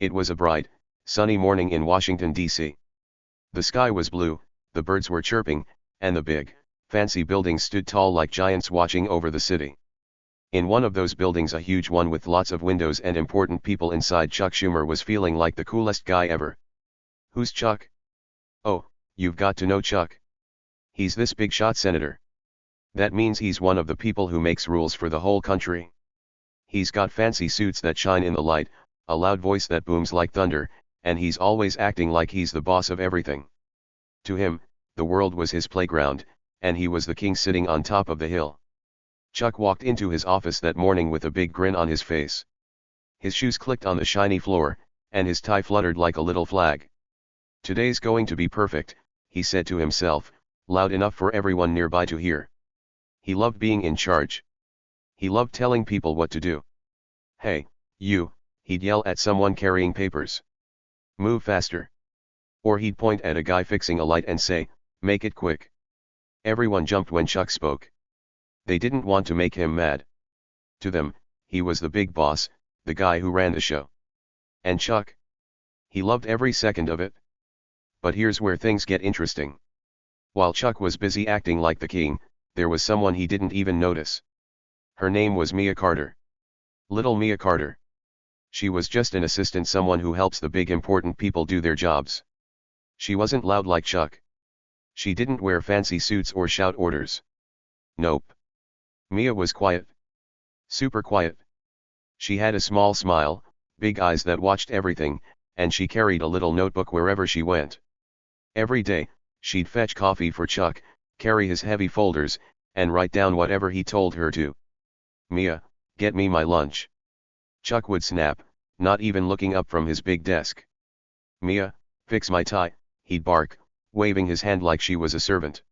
It was a bright, sunny morning in Washington, D.C. The sky was blue, the birds were chirping, and the big, fancy buildings stood tall like giants watching over the city. In one of those buildings, a huge one with lots of windows and important people inside, Chuck Schumer was feeling like the coolest guy ever. "Who's Chuck?" "Oh, you've got to know Chuck. He's this big shot senator. That means he's one of the people who makes rules for the whole country. He's got fancy suits that shine in the light, a loud voice that booms like thunder, and he's always acting like he's the boss of everything." To him, the world was his playground, and he was the king sitting on top of the hill. Chuck walked into his office that morning with a big grin on his face. His shoes clicked on the shiny floor, and his tie fluttered like a little flag. "Today's going to be perfect," he said to himself, loud enough for everyone nearby to hear. He loved being in charge. He loved telling people what to do. "Hey, you," he'd yell at someone carrying papers. "Move faster." Or he'd point at a guy fixing a light and say, "Make it quick." Everyone jumped when Chuck spoke. They didn't want to make him mad. To them, he was the big boss, the guy who ran the show. And Chuck? He loved every second of it. But here's where things get interesting. While Chuck was busy acting like the king, there was someone he didn't even notice. Her name was Mia Carter. Little Mia Carter. She was just an assistant, someone who helps the big important people do their jobs. She wasn't loud like Chuck. She didn't wear fancy suits or shout orders. Nope. Mia was quiet. Super quiet. She had a small smile, big eyes that watched everything, and she carried a little notebook wherever she went. Every day, she'd fetch coffee for Chuck, carry his heavy folders, and write down whatever he told her to. "Mia, get me my lunch." Chuck would snap, not even looking up from his big desk. "Mia, fix my tie," he'd bark, waving his hand like she was a servant.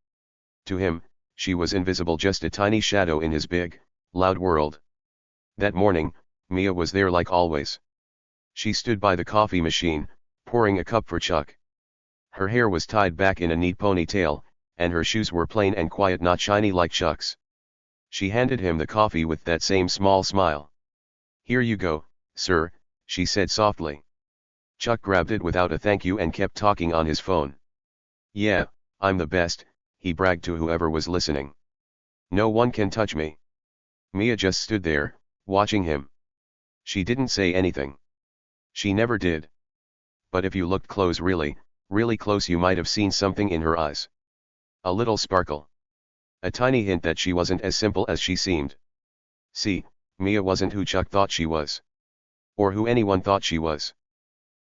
To him, she was invisible, just a tiny shadow in his big, loud world. That morning, Mia was there like always. She stood by the coffee machine, pouring a cup for Chuck. Her hair was tied back in a neat ponytail, and her shoes were plain and quiet, not shiny like Chuck's. She handed him the coffee with that same small smile. "Here you go, sir," she said softly. Chuck grabbed it without a thank you and kept talking on his phone. "Yeah, I'm the best," he bragged to whoever was listening. "No one can touch me." Mia just stood there, watching him. She didn't say anything. She never did. But if you looked close, really, really close, you might have seen something in her eyes. A little sparkle. A tiny hint that she wasn't as simple as she seemed. See, Mia wasn't who Chuck thought she was. Or who anyone thought she was.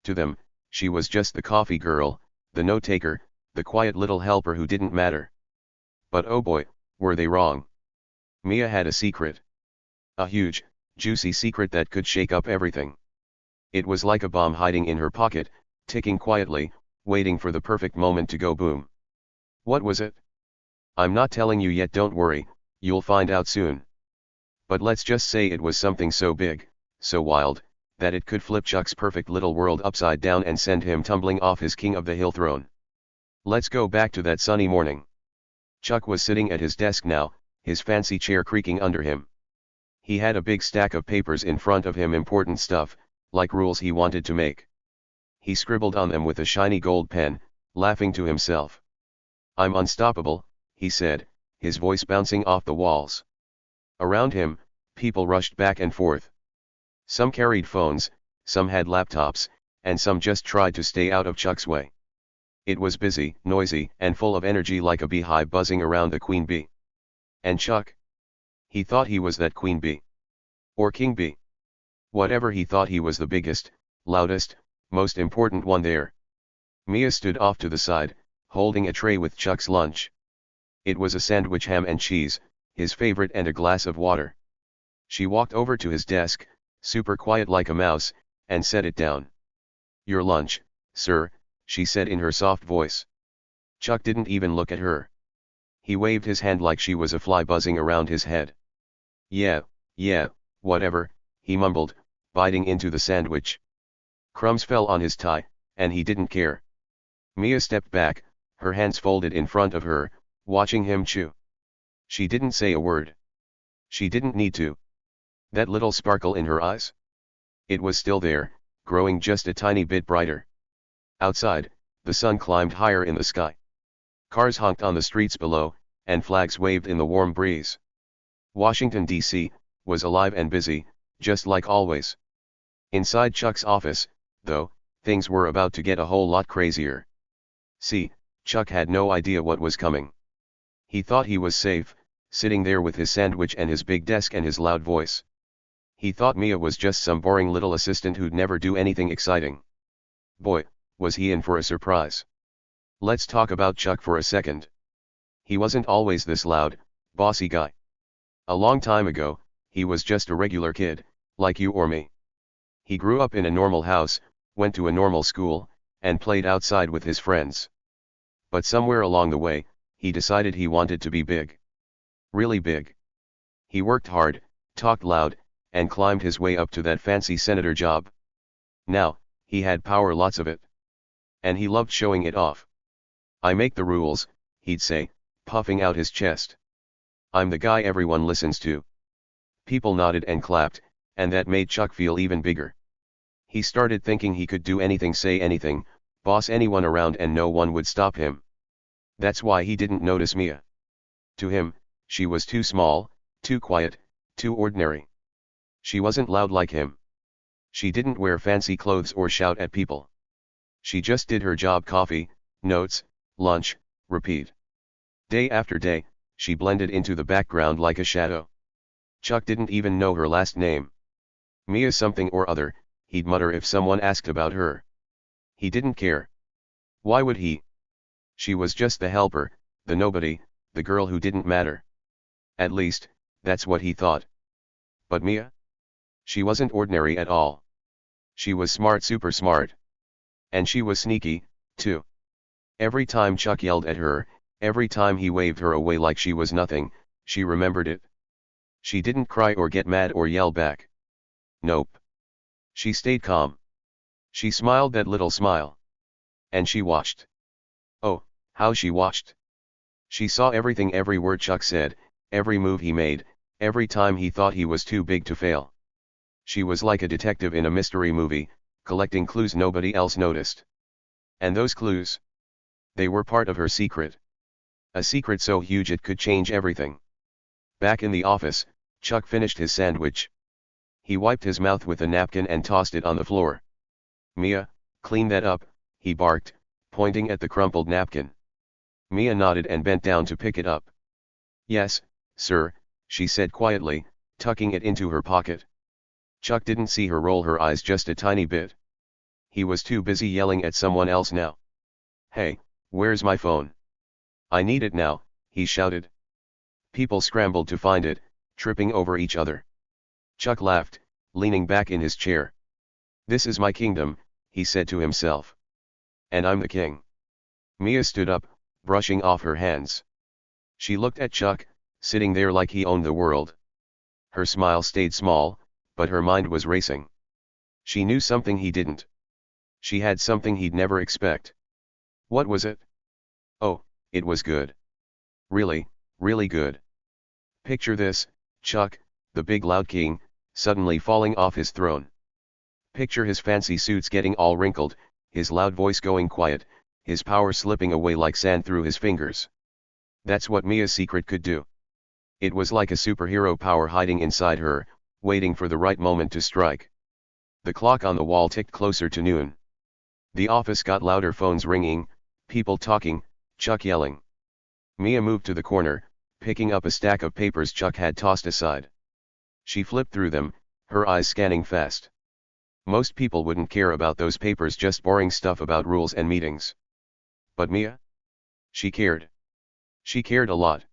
To them, she was just the coffee girl, the note-taker, the quiet little helper who didn't matter. But oh boy, were they wrong. Mia had a secret. A huge, juicy secret that could shake up everything. It was like a bomb hiding in her pocket, ticking quietly, waiting for the perfect moment to go boom. What was it? I'm not telling you yet, don't worry, you'll find out soon. But let's just say it was something so big, so wild, that it could flip Chuck's perfect little world upside down and send him tumbling off his king of the hill throne. Let's go back to that sunny morning. Chuck was sitting at his desk now, his fancy chair creaking under him. He had a big stack of papers in front of him, important stuff, like rules he wanted to make. He scribbled on them with a shiny gold pen, laughing to himself. "I'm unstoppable," he said, his voice bouncing off the walls. Around him, people rushed back and forth. Some carried phones, some had laptops, and some just tried to stay out of Chuck's way. It was busy, noisy, and full of energy, like a beehive buzzing around the queen bee. And Chuck? He thought he was that queen bee. Or king bee. Whatever, he thought he was the biggest, loudest, most important one there. Mia stood off to the side, holding a tray with Chuck's lunch. It was a sandwich, ham and cheese, his favorite, and a glass of water. She walked over to his desk, super quiet like a mouse, and set it down. "Your lunch, sir," she said in her soft voice. Chuck didn't even look at her. He waved his hand like she was a fly buzzing around his head. Yeah, whatever," he mumbled, biting into the sandwich. Crumbs fell on his tie, and he didn't care. Mia stepped back, her hands folded in front of her, watching him chew. She didn't say a word. She didn't need to. That little sparkle in her eyes? It was still there, growing just a tiny bit brighter. Outside, the sun climbed higher in the sky. Cars honked on the streets below, and flags waved in the warm breeze. Washington, D.C., was alive and busy, just like always. Inside Chuck's office, though, things were about to get a whole lot crazier. See, Chuck had no idea what was coming. He thought he was safe, sitting there with his sandwich and his big desk and his loud voice. He thought Mia was just some boring little assistant who'd never do anything exciting. Boy, was he in for a surprise. Let's talk about Chuck for a second. He wasn't always this loud, bossy guy. A long time ago, he was just a regular kid, like you or me. He grew up in a normal house, went to a normal school, and played outside with his friends. But somewhere along the way, he decided he wanted to be big. Really big. He worked hard, talked loud, and climbed his way up to that fancy senator job. Now, he had power, lots of it. And he loved showing it off. "I make the rules," he'd say, puffing out his chest. "I'm the guy everyone listens to." People nodded and clapped, and that made Chuck feel even bigger. He started thinking he could do anything, say anything, boss anyone around, and no one would stop him. That's why he didn't notice Mia. To him, she was too small, too quiet, too ordinary. She wasn't loud like him. She didn't wear fancy clothes or shout at people. She just did her job: coffee, notes, lunch, repeat. Day after day, she blended into the background like a shadow. Chuck didn't even know her last name. Mia something or other, he'd mutter if someone asked about her. He didn't care. Why would he? She was just the helper, the nobody, the girl who didn't matter. At least, that's what he thought. But Mia? She wasn't ordinary at all. She was smart, super smart. And she was sneaky, too. Every time Chuck yelled at her, every time he waved her away like she was nothing, she remembered it. She didn't cry or get mad or yell back. Nope. She stayed calm. She smiled that little smile. And she watched. Oh, how she watched. She saw everything, every word Chuck said, every move he made, every time he thought he was too big to fail. She was like a detective in a mystery movie, collecting clues nobody else noticed. And those clues? They were part of her secret. A secret so huge it could change everything. Back in the office, Chuck finished his sandwich. He wiped his mouth with a napkin and tossed it on the floor. "Mia, clean that up," he barked, pointing at the crumpled napkin. Mia nodded and bent down to pick it up. "Yes, sir," she said quietly, tucking it into her pocket. Chuck didn't see her roll her eyes just a tiny bit. He was too busy yelling at someone else now. "Hey, where's my phone? I need it now," he shouted. People scrambled to find it, tripping over each other. Chuck laughed, leaning back in his chair. "This is my kingdom," he said to himself. "And I'm the king." Mia stood up, brushing off her hands. She looked at Chuck, sitting there like he owned the world. Her smile stayed small, but her mind was racing. She knew something he didn't. She had something he'd never expect. What was it? Oh, it was good. Really, really good. Picture this, Chuck, the big loud king, suddenly falling off his throne. Picture his fancy suits getting all wrinkled, his loud voice going quiet, his power slipping away like sand through his fingers. That's what Mia's secret could do. It was like a superhero power hiding inside her, waiting for the right moment to strike. The clock on the wall ticked closer to noon. The office got louder, phones ringing, people talking, Chuck yelling. Mia moved to the corner, picking up a stack of papers Chuck had tossed aside. She flipped through them, her eyes scanning fast. Most people wouldn't care about those papers, just boring stuff about rules and meetings. But Mia? She cared. She cared a lot.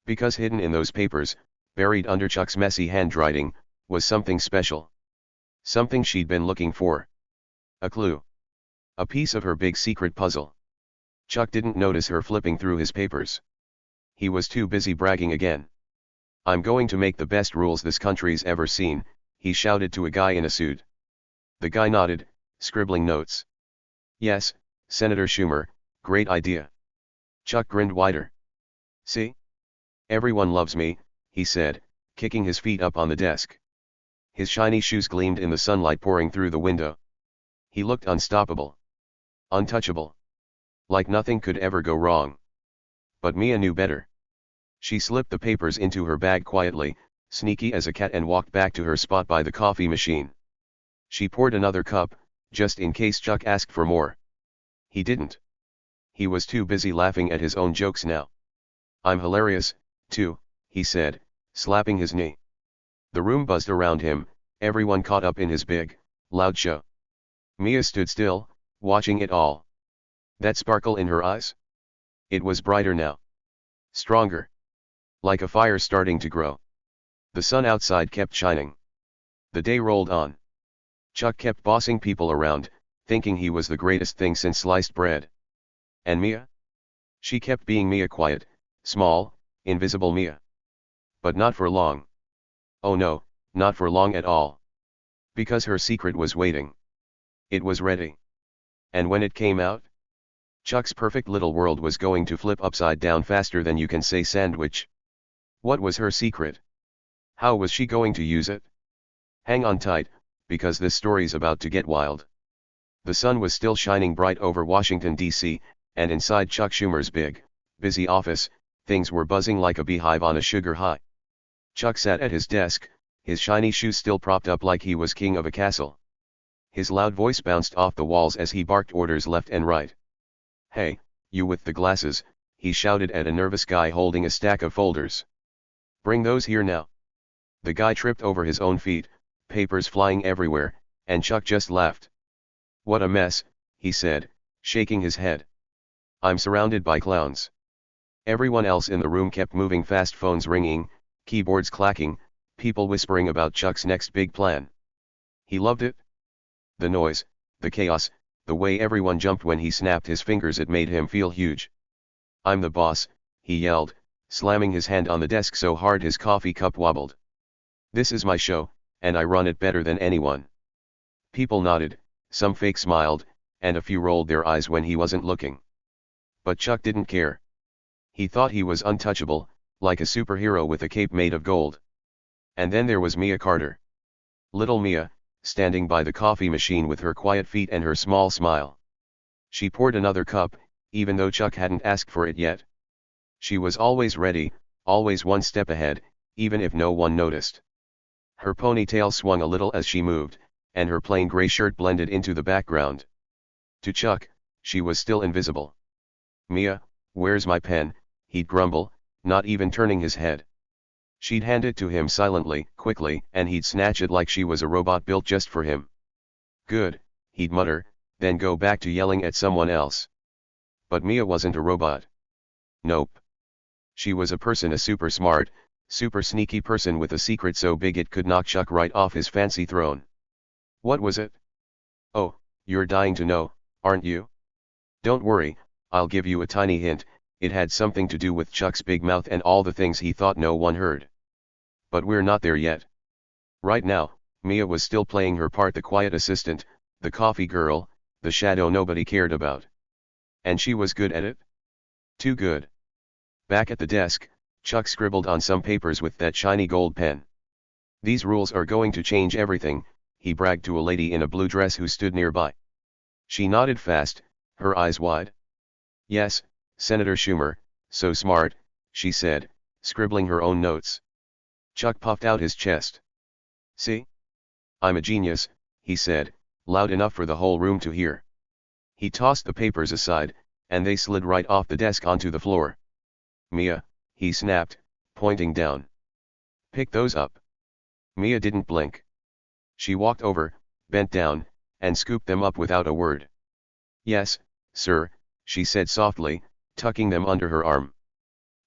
Because hidden in those papers, buried under Chuck's messy handwriting, was something special. Something she'd been looking for. A clue. A piece of her big secret puzzle. Chuck didn't notice her flipping through his papers. He was too busy bragging again. "I'm going to make the best rules this country's ever seen," he shouted to a guy in a suit. The guy nodded, scribbling notes. "Yes, Senator Schumer, great idea." Chuck grinned wider. "See? Everyone loves me," he said, kicking his feet up on the desk. His shiny shoes gleamed in the sunlight pouring through the window. He looked unstoppable. Untouchable. Like nothing could ever go wrong. But Mia knew better. She slipped the papers into her bag quietly, sneaky as a cat, and walked back to her spot by the coffee machine. She poured another cup, just in case Chuck asked for more. He didn't. He was too busy laughing at his own jokes now. "I'm hilarious, too," he said, slapping his knee. The room buzzed around him, everyone caught up in his big, loud show. Mia stood still, watching it all. That sparkle in her eyes? It was brighter now. Stronger. Like a fire starting to grow. The sun outside kept shining. The day rolled on. Chuck kept bossing people around, thinking he was the greatest thing since sliced bread. And Mia? She kept being Mia, quiet, small, invisible Mia. But not for long. Oh no, not for long at all. Because her secret was waiting. It was ready. And when it came out, Chuck's perfect little world was going to flip upside down faster than you can say sandwich. What was her secret? How was she going to use it? Hang on tight, because this story's about to get wild. The sun was still shining bright over Washington, D.C., and inside Chuck Schumer's big, busy office, things were buzzing like a beehive on a sugar high. Chuck sat at his desk, his shiny shoes still propped up like he was king of a castle. His loud voice bounced off the walls as he barked orders left and right. "Hey, you with the glasses," he shouted at a nervous guy holding a stack of folders. "Bring those here now." The guy tripped over his own feet, papers flying everywhere, and Chuck just laughed. "What a mess," he said, shaking his head. "I'm surrounded by clowns." Everyone else in the room kept moving fast, phones ringing, keyboards clacking, people whispering about Chuck's next big plan. He loved it. The noise, the chaos, the way everyone jumped when he snapped his fingers, it made him feel huge. "I'm the boss," he yelled, slamming his hand on the desk so hard his coffee cup wobbled. "This is my show, and I run it better than anyone." People nodded, some fake smiled, and a few rolled their eyes when he wasn't looking. But Chuck didn't care. He thought he was untouchable, like a superhero with a cape made of gold. And then there was Mia Carter. Little Mia, standing by the coffee machine with her quiet feet and her small smile. She poured another cup, even though Chuck hadn't asked for it yet. She was always ready, always one step ahead, even if no one noticed. Her ponytail swung a little as she moved, and her plain gray shirt blended into the background. To Chuck, she was still invisible. "Mia, where's my pen?" he'd grumble, not even turning his head. She'd hand it to him silently, quickly, and he'd snatch it like she was a robot built just for him. "Good," he'd mutter, then go back to yelling at someone else. But Mia wasn't a robot. Nope. She was a person, a super smart, super sneaky person with a secret so big it could knock Chuck right off his fancy throne. What was it? Oh, you're dying to know, aren't you? Don't worry, I'll give you a tiny hint. It had something to do with Chuck's big mouth and all the things he thought no one heard. But we're not there yet. Right now, Mia was still playing her part, the quiet assistant, the coffee girl, the shadow nobody cared about. And she was good at it. Too good. Back at the desk, Chuck scribbled on some papers with that shiny gold pen. "These rules are going to change everything," he bragged to a lady in a blue dress who stood nearby. She nodded fast, her eyes wide. "Yes, Senator Schumer, so smart," she said, scribbling her own notes. Chuck puffed out his chest. "See? I'm a genius," he said, loud enough for the whole room to hear. He tossed the papers aside, and they slid right off the desk onto the floor. "Mia," he snapped, pointing down. "Pick those up." Mia didn't blink. She walked over, bent down, and scooped them up without a word. "Yes, sir," she said softly, tucking them under her arm.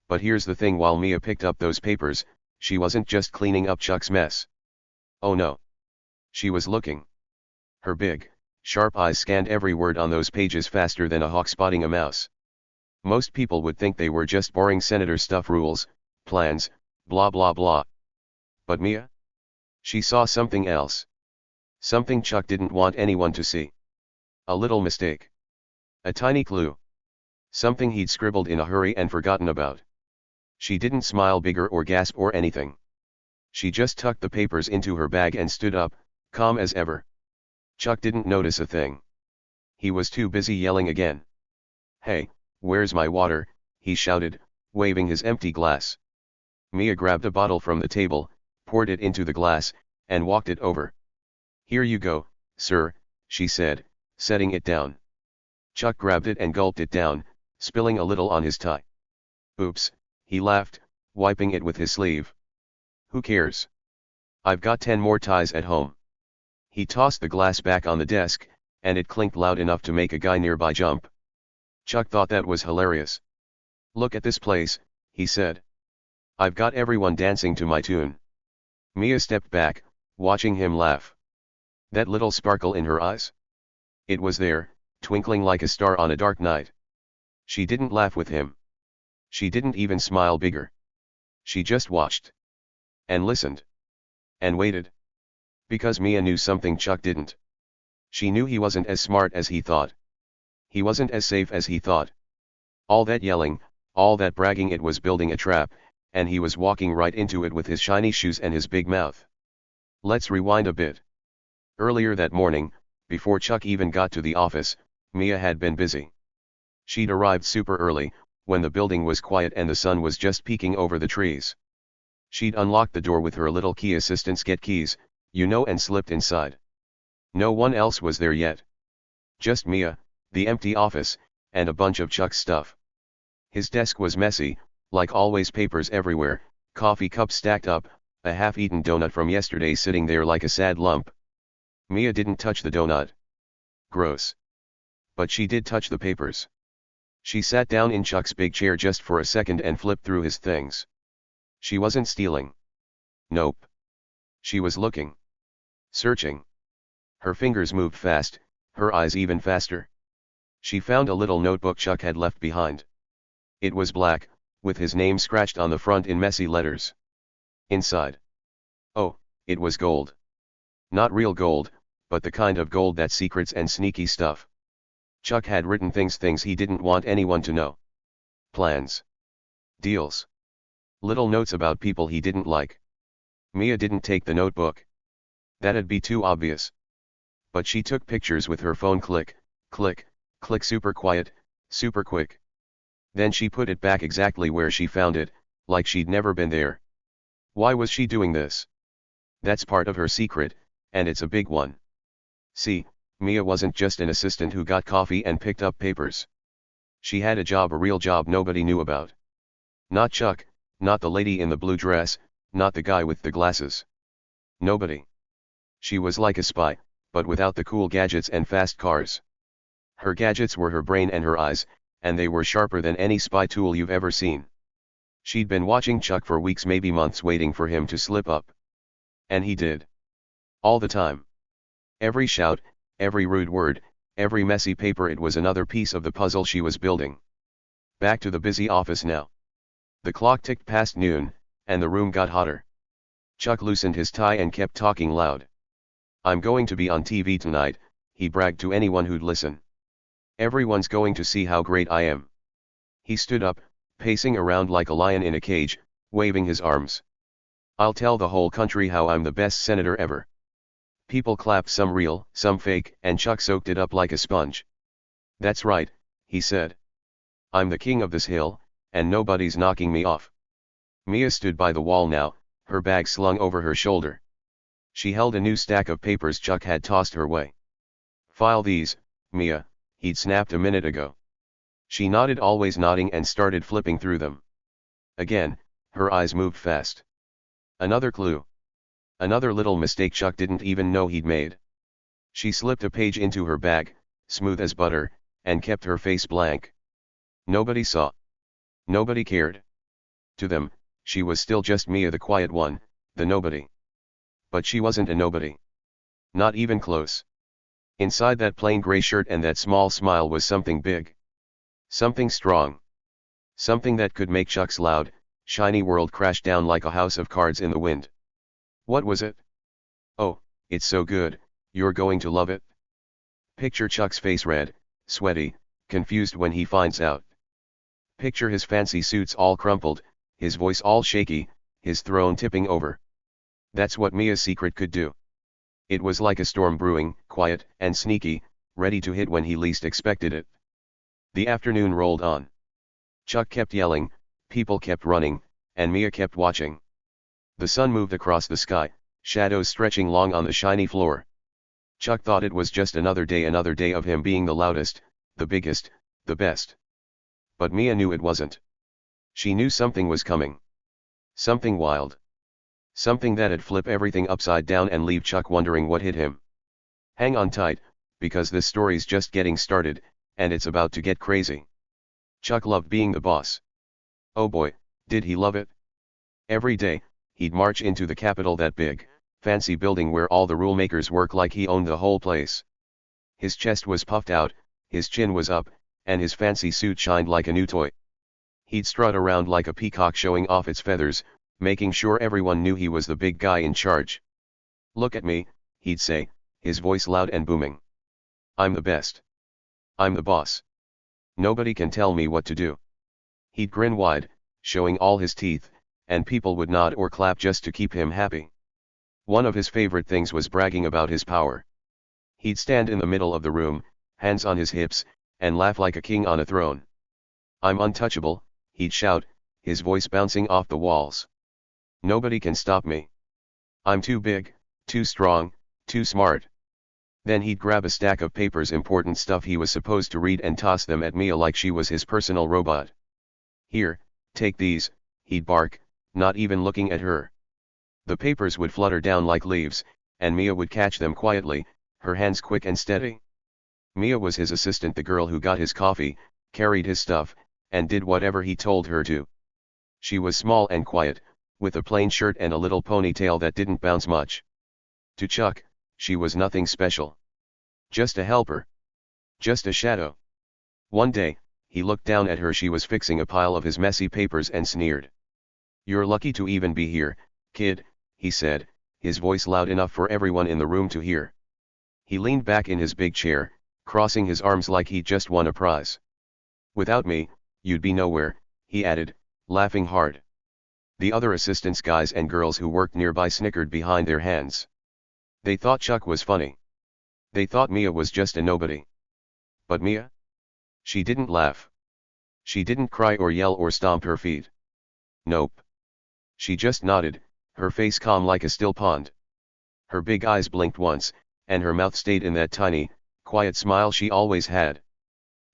But here's the thing, while Mia picked up those papers, she wasn't just cleaning up Chuck's mess. Oh no. She was looking. Her big, sharp eyes scanned every word on those pages faster than a hawk spotting a mouse. Most people would think they were just boring senator stuff, rules, plans, blah blah blah. But Mia? She saw something else. Something Chuck didn't want anyone to see. A little mistake. A tiny clue. Something he'd scribbled in a hurry and forgotten about. She didn't smile bigger or gasp or anything. She just tucked the papers into her bag and stood up, calm as ever. Chuck didn't notice a thing. He was too busy yelling again. "Hey, where's my water?" he shouted, waving his empty glass. Mia grabbed a bottle from the table, poured it into the glass, and walked it over. "Here you go, sir," she said, setting it down. Chuck grabbed it and gulped it down, spilling a little on his tie. "Oops," he laughed, wiping it with his sleeve. "Who cares? I've got 10 more ties at home." He tossed the glass back on the desk, and it clinked loud enough to make a guy nearby jump. Chuck thought that was hilarious. "Look at this place," he said. "I've got everyone dancing to my tune." Mia stepped back, watching him laugh. That little sparkle in her eyes. It was there, twinkling like a star on a dark night. She didn't laugh with him. She didn't even smile bigger. She just watched. And listened. And waited. Because Mia knew something Chuck didn't. She knew he wasn't as smart as he thought. He wasn't as safe as he thought. All that yelling, all that bragging, it was building a trap, and he was walking right into it with his shiny shoes and his big mouth. Let's rewind a bit. Earlier that morning, before Chuck even got to the office, Mia had been busy. She'd arrived super early, when the building was quiet and the sun was just peeking over the trees. She'd unlocked the door with her little key assistant's get keys, and slipped inside. No one else was there yet. Just Mia, the empty office, and a bunch of Chuck's stuff. His desk was messy, like always, papers everywhere, coffee cups stacked up, a half-eaten donut from yesterday sitting there like a sad lump. Mia didn't touch the donut. Gross. But she did touch the papers. She sat down in Chuck's big chair just for a second and flipped through his things. She wasn't stealing. Nope. She was looking. Searching. Her fingers moved fast, her eyes even faster. She found a little notebook Chuck had left behind. It was black, with his name scratched on the front in messy letters. Inside. Oh, it was gold. Not real gold, but the kind of gold that's secrets and sneaky stuff. Chuck had written things he didn't want anyone to know. Plans. Deals. Little notes about people he didn't like. Mia didn't take the notebook. That'd be too obvious. But she took pictures with her phone. Click, click, click, super quiet, super quick. Then she put it back exactly where she found it, like she'd never been there. Why was she doing this? That's part of her secret, and it's a big one. See, Mia wasn't just an assistant who got coffee and picked up papers. She had a job, a real job nobody knew about. Not Chuck, not the lady in the blue dress, not the guy with the glasses. Nobody. She was like a spy, but without the cool gadgets and fast cars. Her gadgets were her brain and her eyes, and they were sharper than any spy tool you've ever seen. She'd been watching Chuck for weeks, maybe months, waiting for him to slip up. And he did. All the time. Every shout, every rude word, every messy paper, it was another piece of the puzzle she was building. Back to the busy office now. The clock ticked past noon, and the room got hotter. Chuck loosened his tie and kept talking loud. "I'm going to be on TV tonight," he bragged to anyone who'd listen. "Everyone's going to see how great I am." He stood up, pacing around like a lion in a cage, waving his arms. "I'll tell the whole country how I'm the best senator ever." People clapped, some real, some fake, and Chuck soaked it up like a sponge. "That's right," he said. "I'm the king of this hill, and nobody's knocking me off." Mia stood by the wall now, her bag slung over her shoulder. She held a new stack of papers Chuck had tossed her way. "File these, Mia," he'd snapped a minute ago. She nodded, always nodding, and started flipping through them. Again, her eyes moved fast. Another clue. Another little mistake Chuck didn't even know he'd made. She slipped a page into her bag, smooth as butter, and kept her face blank. Nobody saw. Nobody cared. To them, she was still just Mia, the quiet one, the nobody. But she wasn't a nobody. Not even close. Inside that plain gray shirt and that small smile was something big. Something strong. Something that could make Chuck's loud, shiny world crash down like a house of cards in the wind. What was it? "Oh, it's so good, you're going to love it." Picture Chuck's face, red, sweaty, confused when he finds out. Picture his fancy suits all crumpled, his voice all shaky, his throne tipping over. That's what Mia's secret could do. It was like a storm brewing, quiet and sneaky, ready to hit when he least expected it. The afternoon rolled on. Chuck kept yelling, people kept running, and Mia kept watching. The sun moved across the sky, shadows stretching long on the shiny floor. Chuck thought it was just another day of him being the loudest, the biggest, the best. But Mia knew it wasn't. She knew something was coming. Something wild. Something that'd flip everything upside down and leave Chuck wondering what hit him. Hang on tight, because this story's just getting started, and it's about to get crazy. Chuck loved being the boss. Oh boy, did he love it. Every day, he'd march into the Capitol, that big, fancy building where all the rule makers work, like he owned the whole place. His chest was puffed out, his chin was up, and his fancy suit shined like a new toy. He'd strut around like a peacock, showing off its feathers, making sure everyone knew he was the big guy in charge. Look at me, he'd say, his voice loud and booming. I'm the best. I'm the boss. Nobody can tell me what to do. He'd grin wide, showing all his teeth, and people would nod or clap just to keep him happy. One of his favorite things was bragging about his power. He'd stand in the middle of the room, hands on his hips, and laugh like a king on a throne. I'm untouchable, he'd shout, his voice bouncing off the walls. Nobody can stop me. I'm too big, too strong, too smart. Then he'd grab a stack of papers, important stuff he was supposed to read, and toss them at Mia like she was his personal robot. Here, take these, he'd bark, not even looking at her. The papers would flutter down like leaves, and Mia would catch them quietly, her hands quick and steady. Mia was his assistant, the girl who got his coffee, carried his stuff, and did whatever he told her to. She was small and quiet, with a plain shirt and a little ponytail that didn't bounce much. To Chuck, she was nothing special. Just a helper. Just a shadow. One day, he looked down at her. She was fixing a pile of his messy papers and sneered. You're lucky to even be here, kid, he said, his voice loud enough for everyone in the room to hear. He leaned back in his big chair, crossing his arms like he'd just won a prize. Without me, you'd be nowhere, he added, laughing hard. The other assistants, guys and girls who worked nearby, snickered behind their hands. They thought Chuck was funny. They thought Mia was just a nobody. But Mia? She didn't laugh. She didn't cry or yell or stomp her feet. Nope. She just nodded, her face calm like a still pond. Her big eyes blinked once, and her mouth stayed in that tiny, quiet smile she always had.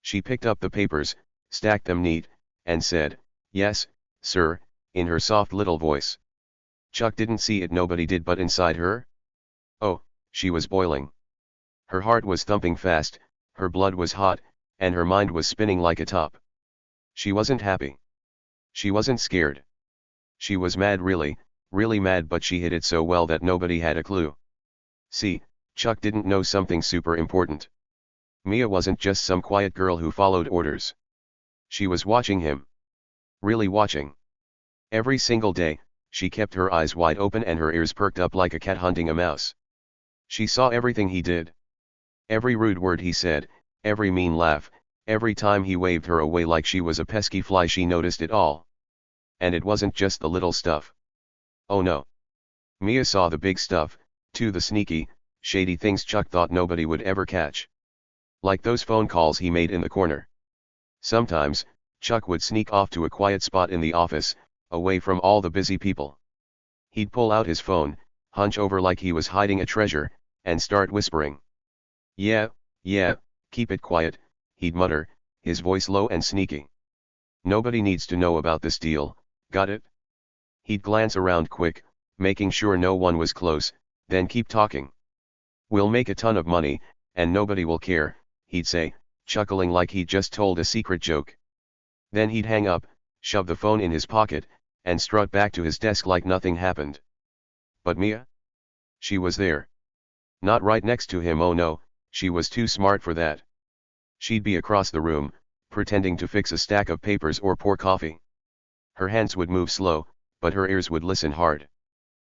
She picked up the papers, stacked them neat, and said, "Yes, sir," in her soft little voice. Chuck didn't see it, nobody did, but inside her? Oh, she was boiling. Her heart was thumping fast, her blood was hot, and her mind was spinning like a top. She wasn't happy. She wasn't scared. She was mad, really, really mad, but she hid it so well that nobody had a clue. See, Chuck didn't know something super important. Mia wasn't just some quiet girl who followed orders. She was watching him. Really watching. Every single day, she kept her eyes wide open and her ears perked up like a cat hunting a mouse. She saw everything he did. Every rude word he said, every mean laugh, every time he waved her away like she was a pesky fly. She noticed it all. And it wasn't just the little stuff. Oh no. Mia saw the big stuff, too, the sneaky, shady things Chuck thought nobody would ever catch. Like those phone calls he made in the corner. Sometimes, Chuck would sneak off to a quiet spot in the office, away from all the busy people. He'd pull out his phone, hunch over like he was hiding a treasure, and start whispering. Yeah, keep it quiet, he'd mutter, his voice low and sneaky. Nobody needs to know about this deal, got it? He'd glance around quick, making sure no one was close, then keep talking. We'll make a ton of money, and nobody will care, he'd say, chuckling like he'd just told a secret joke. Then he'd hang up, shove the phone in his pocket, and strut back to his desk like nothing happened. But Mia? She was there. Not right next to him, oh no, she was too smart for that. She'd be across the room, pretending to fix a stack of papers or pour coffee. Her hands would move slow, but her ears would listen hard.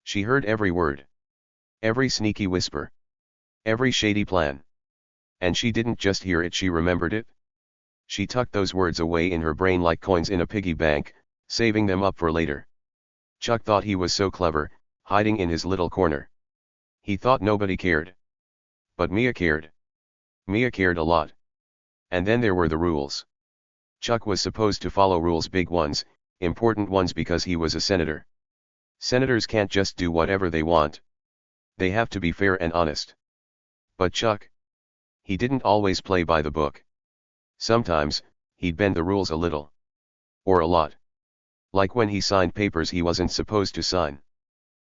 She heard every word. Every sneaky whisper. Every shady plan. And she didn't just hear it, she remembered it. She tucked those words away in her brain like coins in a piggy bank, saving them up for later. Chuck thought he was so clever, hiding in his little corner. He thought nobody cared. But Mia cared. Mia cared a lot. And then there were the rules. Chuck was supposed to follow rules, big ones, important ones, because he was a senator. Senators can't just do whatever they want. They have to be fair and honest. But Chuck, he didn't always play by the book. Sometimes, he'd bend the rules a little. Or a lot. Like when he signed papers he wasn't supposed to sign.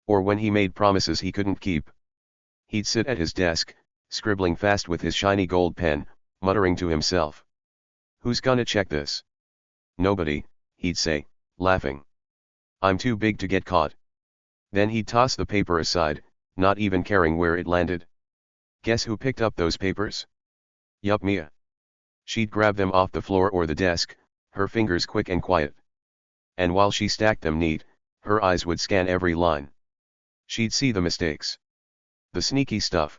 Or when he made promises he couldn't keep. He'd sit at his desk, scribbling fast with his shiny gold pen, muttering to himself. "Who's gonna check this?" "Nobody," he'd say, laughing. "I'm too big to get caught." Then he'd toss the paper aside, not even caring where it landed. Guess who picked up those papers? Yup, Mia. She'd grab them off the floor or the desk, her fingers quick and quiet. And while she stacked them neat, her eyes would scan every line. She'd see the mistakes. The sneaky stuff.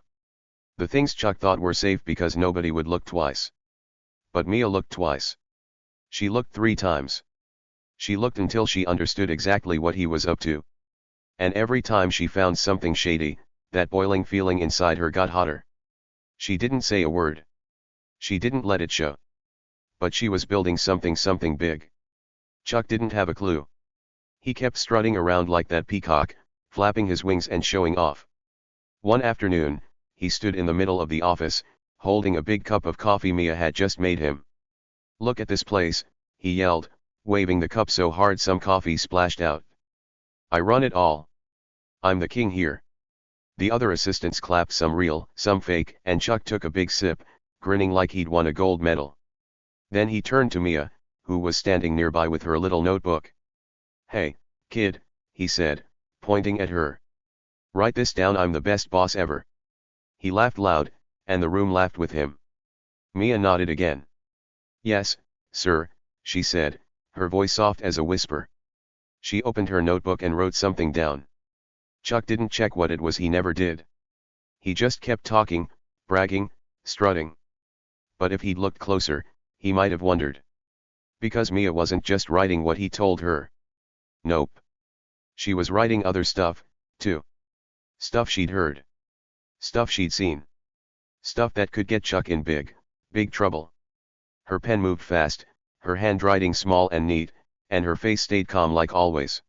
The things Chuck thought were safe because nobody would look twice. But Mia looked twice. She looked 3 times. She looked until she understood exactly what he was up to. And every time she found something shady, that boiling feeling inside her got hotter. She didn't say a word. She didn't let it show. But she was building something big. Chuck didn't have a clue. He kept strutting around like that peacock, flapping his wings and showing off. One afternoon, he stood in the middle of the office, holding a big cup of coffee Mia had just made him. "Look at this place," he yelled, waving the cup so hard some coffee splashed out. "I run it all. I'm the king here." The other assistants clapped, some real, some fake, and Chuck took a big sip, grinning like he'd won a gold medal. Then he turned to Mia, who was standing nearby with her little notebook. "Hey, kid," he said, pointing at her. "Write this down. I'm the best boss ever." He laughed loud, and the room laughed with him. Mia nodded again. "Yes, sir," she said, her voice soft as a whisper. She opened her notebook and wrote something down. Chuck didn't check what it was, he never did. He just kept talking, bragging, strutting. But if he'd looked closer, he might have wondered. Because Mia wasn't just writing what he told her. Nope. She was writing other stuff, too. Stuff she'd heard. Stuff she'd seen. Stuff that could get Chuck in big trouble. Her pen moved fast, her handwriting small and neat, and her face stayed calm like always.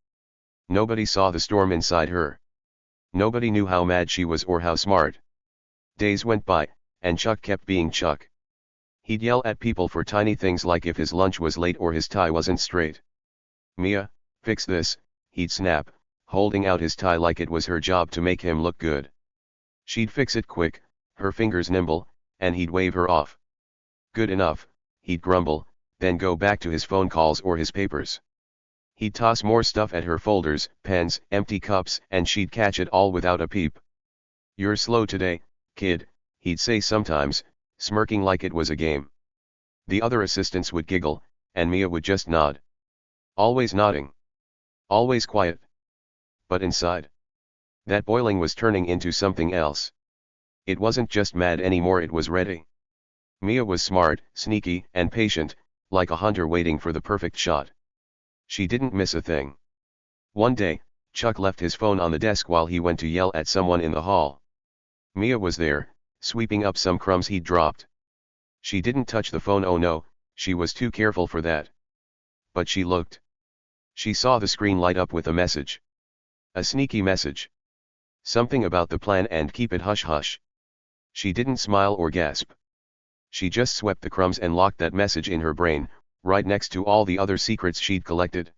Nobody saw the storm inside her. Nobody knew how mad she was or how smart. Days went by, and Chuck kept being Chuck. He'd yell at people for tiny things like if his lunch was late or his tie wasn't straight. "Mia, fix this," he'd snap, holding out his tie like it was her job to make him look good. She'd fix it quick, her fingers nimble, and he'd wave her off. "Good enough," he'd grumble, then go back to his phone calls or his papers. He'd toss more stuff at her: folders, pens, empty cups, and she'd catch it all without a peep. "You're slow today, kid," he'd say sometimes, smirking like it was a game. The other assistants would giggle, and Mia would just nod. Always nodding. Always quiet. But inside, that boiling was turning into something else. It wasn't just mad anymore, it was ready. Mia was smart, sneaky, and patient, like a hunter waiting for the perfect shot. She didn't miss a thing. One day, Chuck left his phone on the desk while he went to yell at someone in the hall. Mia was there, sweeping up some crumbs he'd dropped. She didn't touch the phone, oh no, she was too careful for that. But she looked. She saw the screen light up with a message. A sneaky message. Something about the plan and keep it hush hush. She didn't smile or gasp. She just swept the crumbs and locked that message in her brain, right next to all the other secrets she'd collected.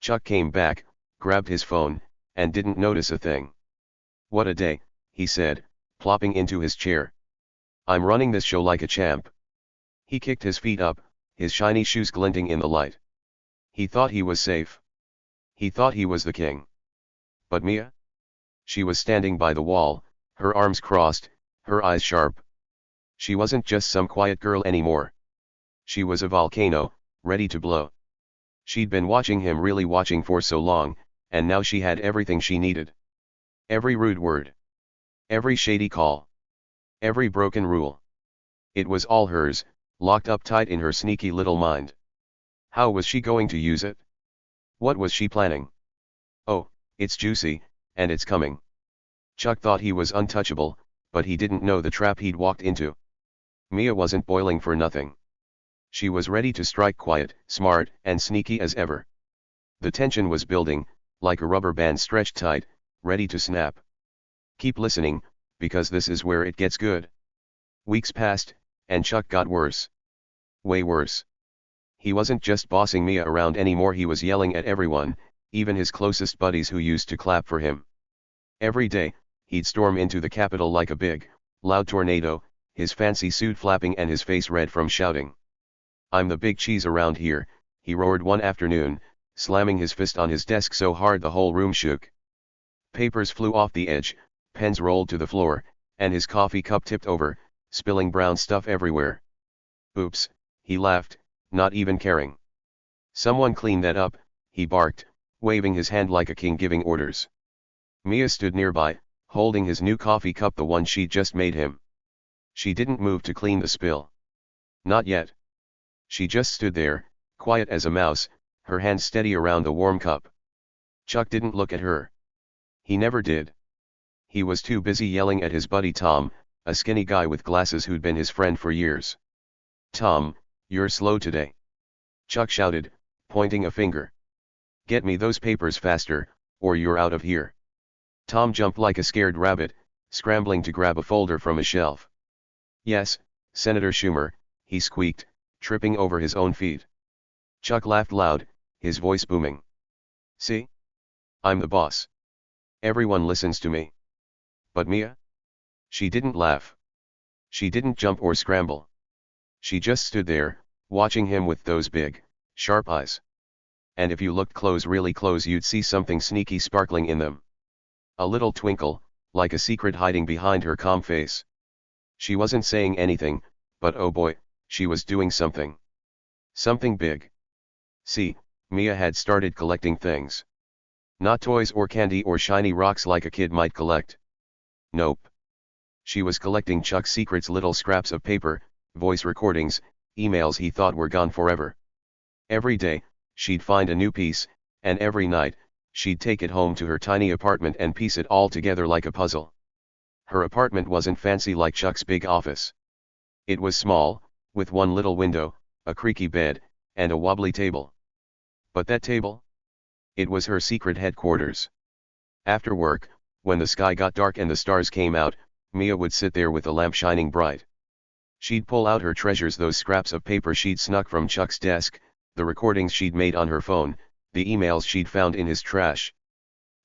Chuck came back, grabbed his phone, and didn't notice a thing. "What a day," he said, plopping into his chair. "I'm running this show like a champ." He kicked his feet up, his shiny shoes glinting in the light. He thought he was safe. He thought he was the king. But Mia? She was standing by the wall, her arms crossed, her eyes sharp. She wasn't just some quiet girl anymore. She was a volcano, ready to blow. She'd been watching him, really watching for so long, and now she had everything she needed. Every rude word. Every shady call. Every broken rule. It was all hers, locked up tight in her sneaky little mind. How was she going to use it? What was she planning? Oh, it's juicy, and it's coming. Chuck thought he was untouchable, but he didn't know the trap he'd walked into. Mia wasn't boiling for nothing. She was ready to strike, quiet, smart, and sneaky as ever. The tension was building, like a rubber band stretched tight, ready to snap. Keep listening, because this is where it gets good. Weeks passed, and Chuck got worse. Way worse. He wasn't just bossing Mia around anymore, he was yelling at everyone, even his closest buddies who used to clap for him. Every day, he'd storm into the Capitol like a big, loud tornado, his fancy suit flapping and his face red from shouting. "I'm the big cheese around here," he roared one afternoon, slamming his fist on his desk so hard the whole room shook. Papers flew off the edge, pens rolled to the floor, and his coffee cup tipped over, spilling brown stuff everywhere. "Oops," he laughed, not even caring. "Someone clean that up," he barked, waving his hand like a king giving orders. Mia stood nearby, holding his new coffee cup, the one she'd just made him. She didn't move to clean the spill. Not yet. She just stood there, quiet as a mouse, her hand steady around the warm cup. Chuck didn't look at her. He never did. He was too busy yelling at his buddy Tom, a skinny guy with glasses who'd been his friend for years. "Tom, you're slow today," Chuck shouted, pointing a finger. "Get me those papers faster, or you're out of here." Tom jumped like a scared rabbit, scrambling to grab a folder from a shelf. "Yes, Senator Schumer," he squeaked, tripping over his own feet. Chuck laughed loud, his voice booming. "See? I'm the boss. Everyone listens to me." But Mia? She didn't laugh. She didn't jump or scramble. She just stood there, watching him with those big, sharp eyes. And if you looked really close, you'd see something sneaky sparkling in them. A little twinkle, like a secret hiding behind her calm face. She wasn't saying anything, but oh boy, she was doing something. Something big. See, Mia had started collecting things. Not toys or candy or shiny rocks like a kid might collect. Nope. She was collecting Chuck's secrets, little scraps of paper, voice recordings, emails he thought were gone forever. Every day, she'd find a new piece, and every night, she'd take it home to her tiny apartment and piece it all together like a puzzle. Her apartment wasn't fancy like Chuck's big office. It was small, with one little window, a creaky bed, and a wobbly table. But that table? It was her secret headquarters. After work, when the sky got dark and the stars came out, Mia would sit there with the lamp shining bright. She'd pull out her treasures, those scraps of paper she'd snuck from Chuck's desk, the recordings she'd made on her phone, the emails she'd found in his trash.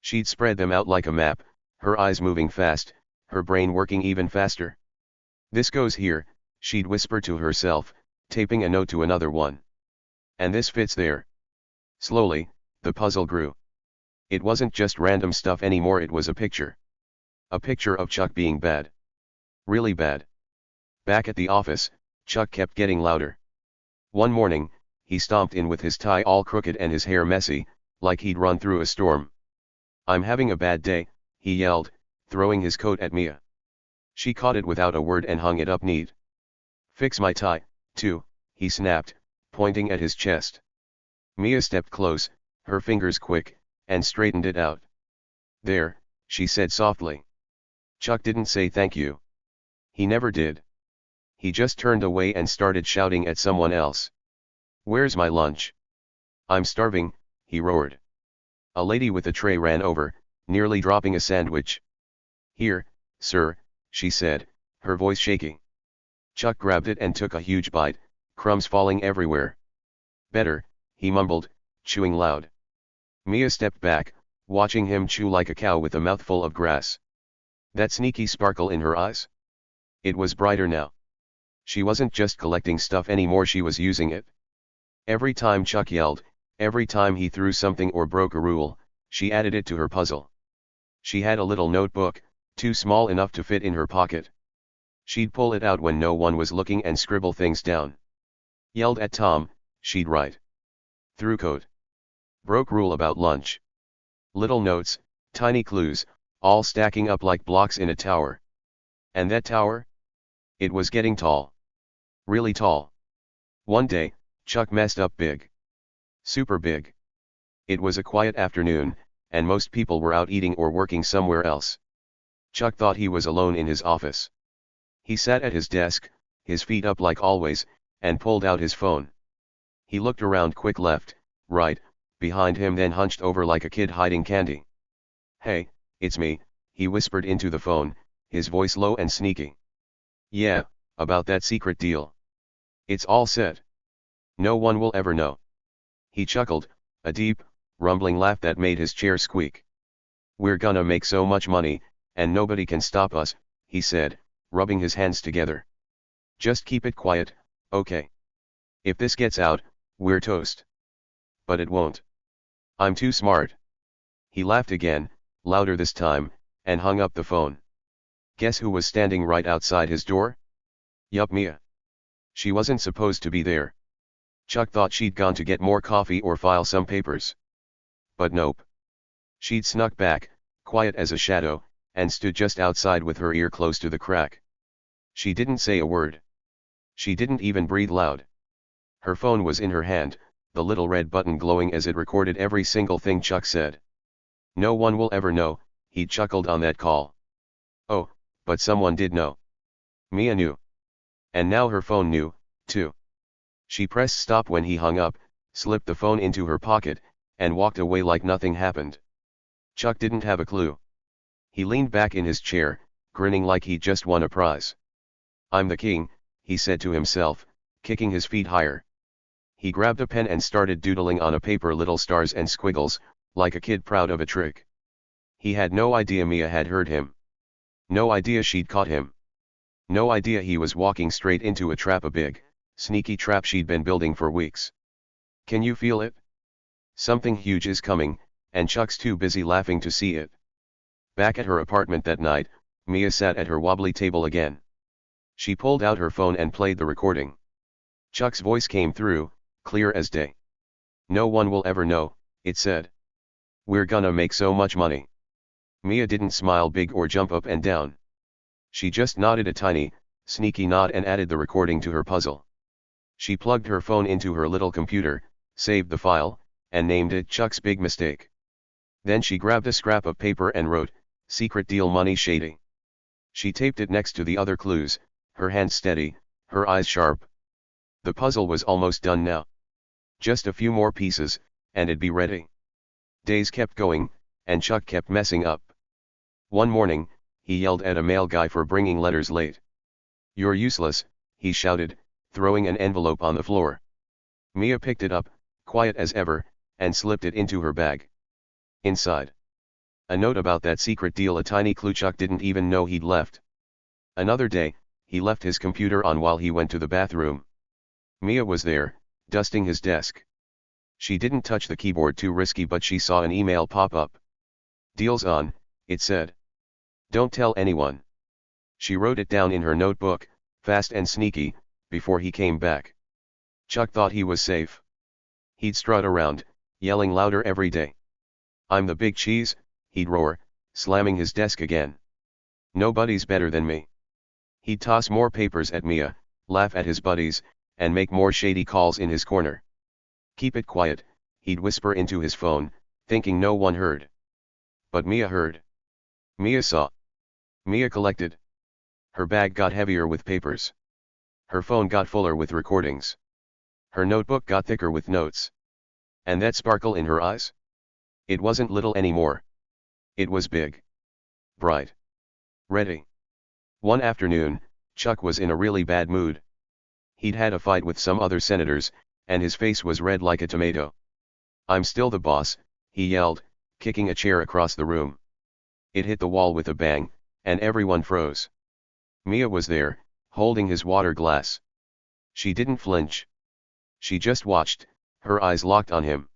She'd spread them out like a map, her eyes moving fast, her brain working even faster. "This goes here," she'd whisper to herself, taping a note to another one. "And this fits there." Slowly, the puzzle grew. It wasn't just random stuff anymore, it was a picture. A picture of Chuck being bad. Really bad. Back at the office, Chuck kept getting louder. One morning, he stomped in with his tie all crooked and his hair messy, like he'd run through a storm. "I'm having a bad day," he yelled, throwing his coat at Mia. She caught it without a word and hung it up neat. "Fix my tie, too," he snapped, pointing at his chest. Mia stepped close, her fingers quick, and straightened it out. "There," she said softly. Chuck didn't say thank you. He never did. He just turned away and started shouting at someone else. "Where's my lunch? I'm starving," he roared. A lady with a tray ran over, nearly dropping a sandwich. "Here, sir," she said, her voice shaking. Chuck grabbed it and took a huge bite, crumbs falling everywhere. "Better," he mumbled, chewing loud. Mia stepped back, watching him chew like a cow with a mouthful of grass. That sneaky sparkle in her eyes? It was brighter now. She wasn't just collecting stuff anymore, she was using it. Every time Chuck yelled, every time he threw something or broke a rule, she added it to her puzzle. She had a little notebook, too small enough to fit in her pocket. She'd pull it out when no one was looking and scribble things down. Yelled at Tom, she'd write. Threw code. Broke rule about lunch. Little notes, tiny clues, all stacking up like blocks in a tower. And that tower? It was getting tall. Really tall. One day, Chuck messed up big. Super big. It was a quiet afternoon, and most people were out eating or working somewhere else. Chuck thought he was alone in his office. He sat at his desk, his feet up like always, and pulled out his phone. He looked around quick left, right, behind him, then hunched over like a kid hiding candy. "Hey, it's me," he whispered into the phone, his voice low and sneaky. "Yeah, about that secret deal. It's all set. No one will ever know." He chuckled, a deep, rumbling laugh that made his chair squeak. "We're gonna make so much money, and nobody can stop us," he said, rubbing his hands together. "Just keep it quiet, okay? If this gets out, we're toast." "But it won't. I'm too smart." He laughed again, louder this time, and hung up the phone. Guess who was standing right outside his door? Yup, Mia. She wasn't supposed to be there. Chuck thought she'd gone to get more coffee or file some papers. But nope. She'd snuck back, quiet as a shadow, and stood just outside with her ear close to the crack. She didn't say a word. She didn't even breathe loud. Her phone was in her hand, the little red button glowing as it recorded every single thing Chuck said. No one will ever know, he chuckled on that call. Oh, but someone did know. Mia knew. And now her phone knew, too. She pressed stop when he hung up, slipped the phone into her pocket, and walked away like nothing happened. Chuck didn't have a clue. He leaned back in his chair, grinning like he'd just won a prize. "I'm the king," he said to himself, kicking his feet higher. He grabbed a pen and started doodling on a paper little stars and squiggles, like a kid proud of a trick. He had no idea Mia had heard him. No idea she'd caught him. No idea he was walking straight into a trap, a big, sneaky trap she'd been building for weeks. "Can you feel it? Something huge is coming, and Chuck's too busy laughing to see it." Back at her apartment that night, Mia sat at her wobbly table again. She pulled out her phone and played the recording. Chuck's voice came through, clear as day. "No one will ever know," it said. "We're gonna make so much money." Mia didn't smile big or jump up and down. She just nodded a tiny, sneaky nod and added the recording to her puzzle. She plugged her phone into her little computer, saved the file, and named it Chuck's Big Mistake. Then she grabbed a scrap of paper and wrote, "Secret deal, money shady." She taped it next to the other clues, her hands steady, her eyes sharp. The puzzle was almost done now. Just a few more pieces, and it'd be ready. Days kept going, and Chuck kept messing up. One morning, he yelled at a mail guy for bringing letters late. "You're useless," he shouted, throwing an envelope on the floor. Mia picked it up, quiet as ever, and slipped it into her bag. Inside, a note about that secret deal, a tiny clue Chuck didn't even know he'd left. Another day, he left his computer on while he went to the bathroom. Mia was there, dusting his desk. She didn't touch the keyboard, too risky, but she saw an email pop up. "Deal's on," it said. "Don't tell anyone." She wrote it down in her notebook, fast and sneaky, before he came back. Chuck thought he was safe. He'd strut around, yelling louder every day. "I'm the big cheese," he'd roar, slamming his desk again. "Nobody's better than me." He'd toss more papers at Mia, laugh at his buddies, and make more shady calls in his corner. "Keep it quiet," he'd whisper into his phone, thinking no one heard. But Mia heard. Mia saw. Mia collected. Her bag got heavier with papers. Her phone got fuller with recordings. Her notebook got thicker with notes. And that sparkle in her eyes? It wasn't little anymore. It was big. Bright. Ready. One afternoon, Chuck was in a really bad mood. He'd had a fight with some other senators, and his face was red like a tomato. "I'm still the boss," he yelled, kicking a chair across the room. It hit the wall with a bang, and everyone froze. Mia was there, holding his water glass. She didn't flinch. She just watched, her eyes locked on him.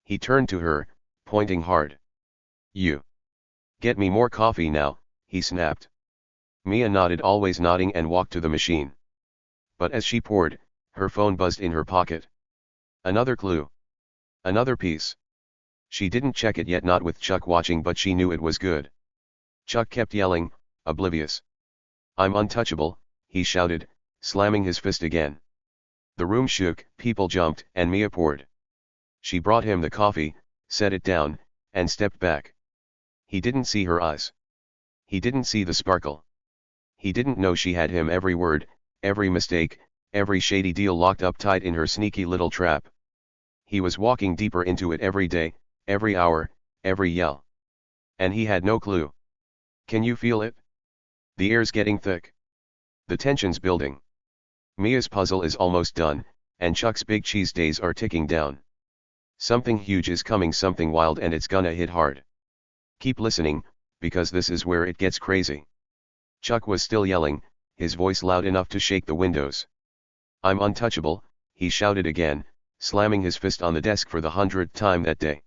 He turned to her, pointing hard. "You. Get me more coffee now," he snapped. Mia nodded, always nodding, and walked to the machine. But as she poured, her phone buzzed in her pocket. Another clue. Another piece. She didn't check it yet, not with Chuck watching, but she knew it was good. Chuck kept yelling, oblivious. "I'm untouchable," he shouted, slamming his fist again. The room shook, people jumped, and Mia poured. She brought him the coffee, set it down, and stepped back. He didn't see her eyes. He didn't see the sparkle. He didn't know she had him every word, every mistake, every shady deal locked up tight in her sneaky little trap. He was walking deeper into it every day, every hour, every yell. And he had no clue. Can you feel it? The air's getting thick. The tension's building. Mia's puzzle is almost done, and Chuck's big cheese days are ticking down. Something huge is coming, something wild, and it's gonna hit hard. Keep listening, because this is where it gets crazy. Chuck was still yelling, his voice loud enough to shake the windows. I'm untouchable, he shouted again, slamming his fist on the desk for the 100th time that day.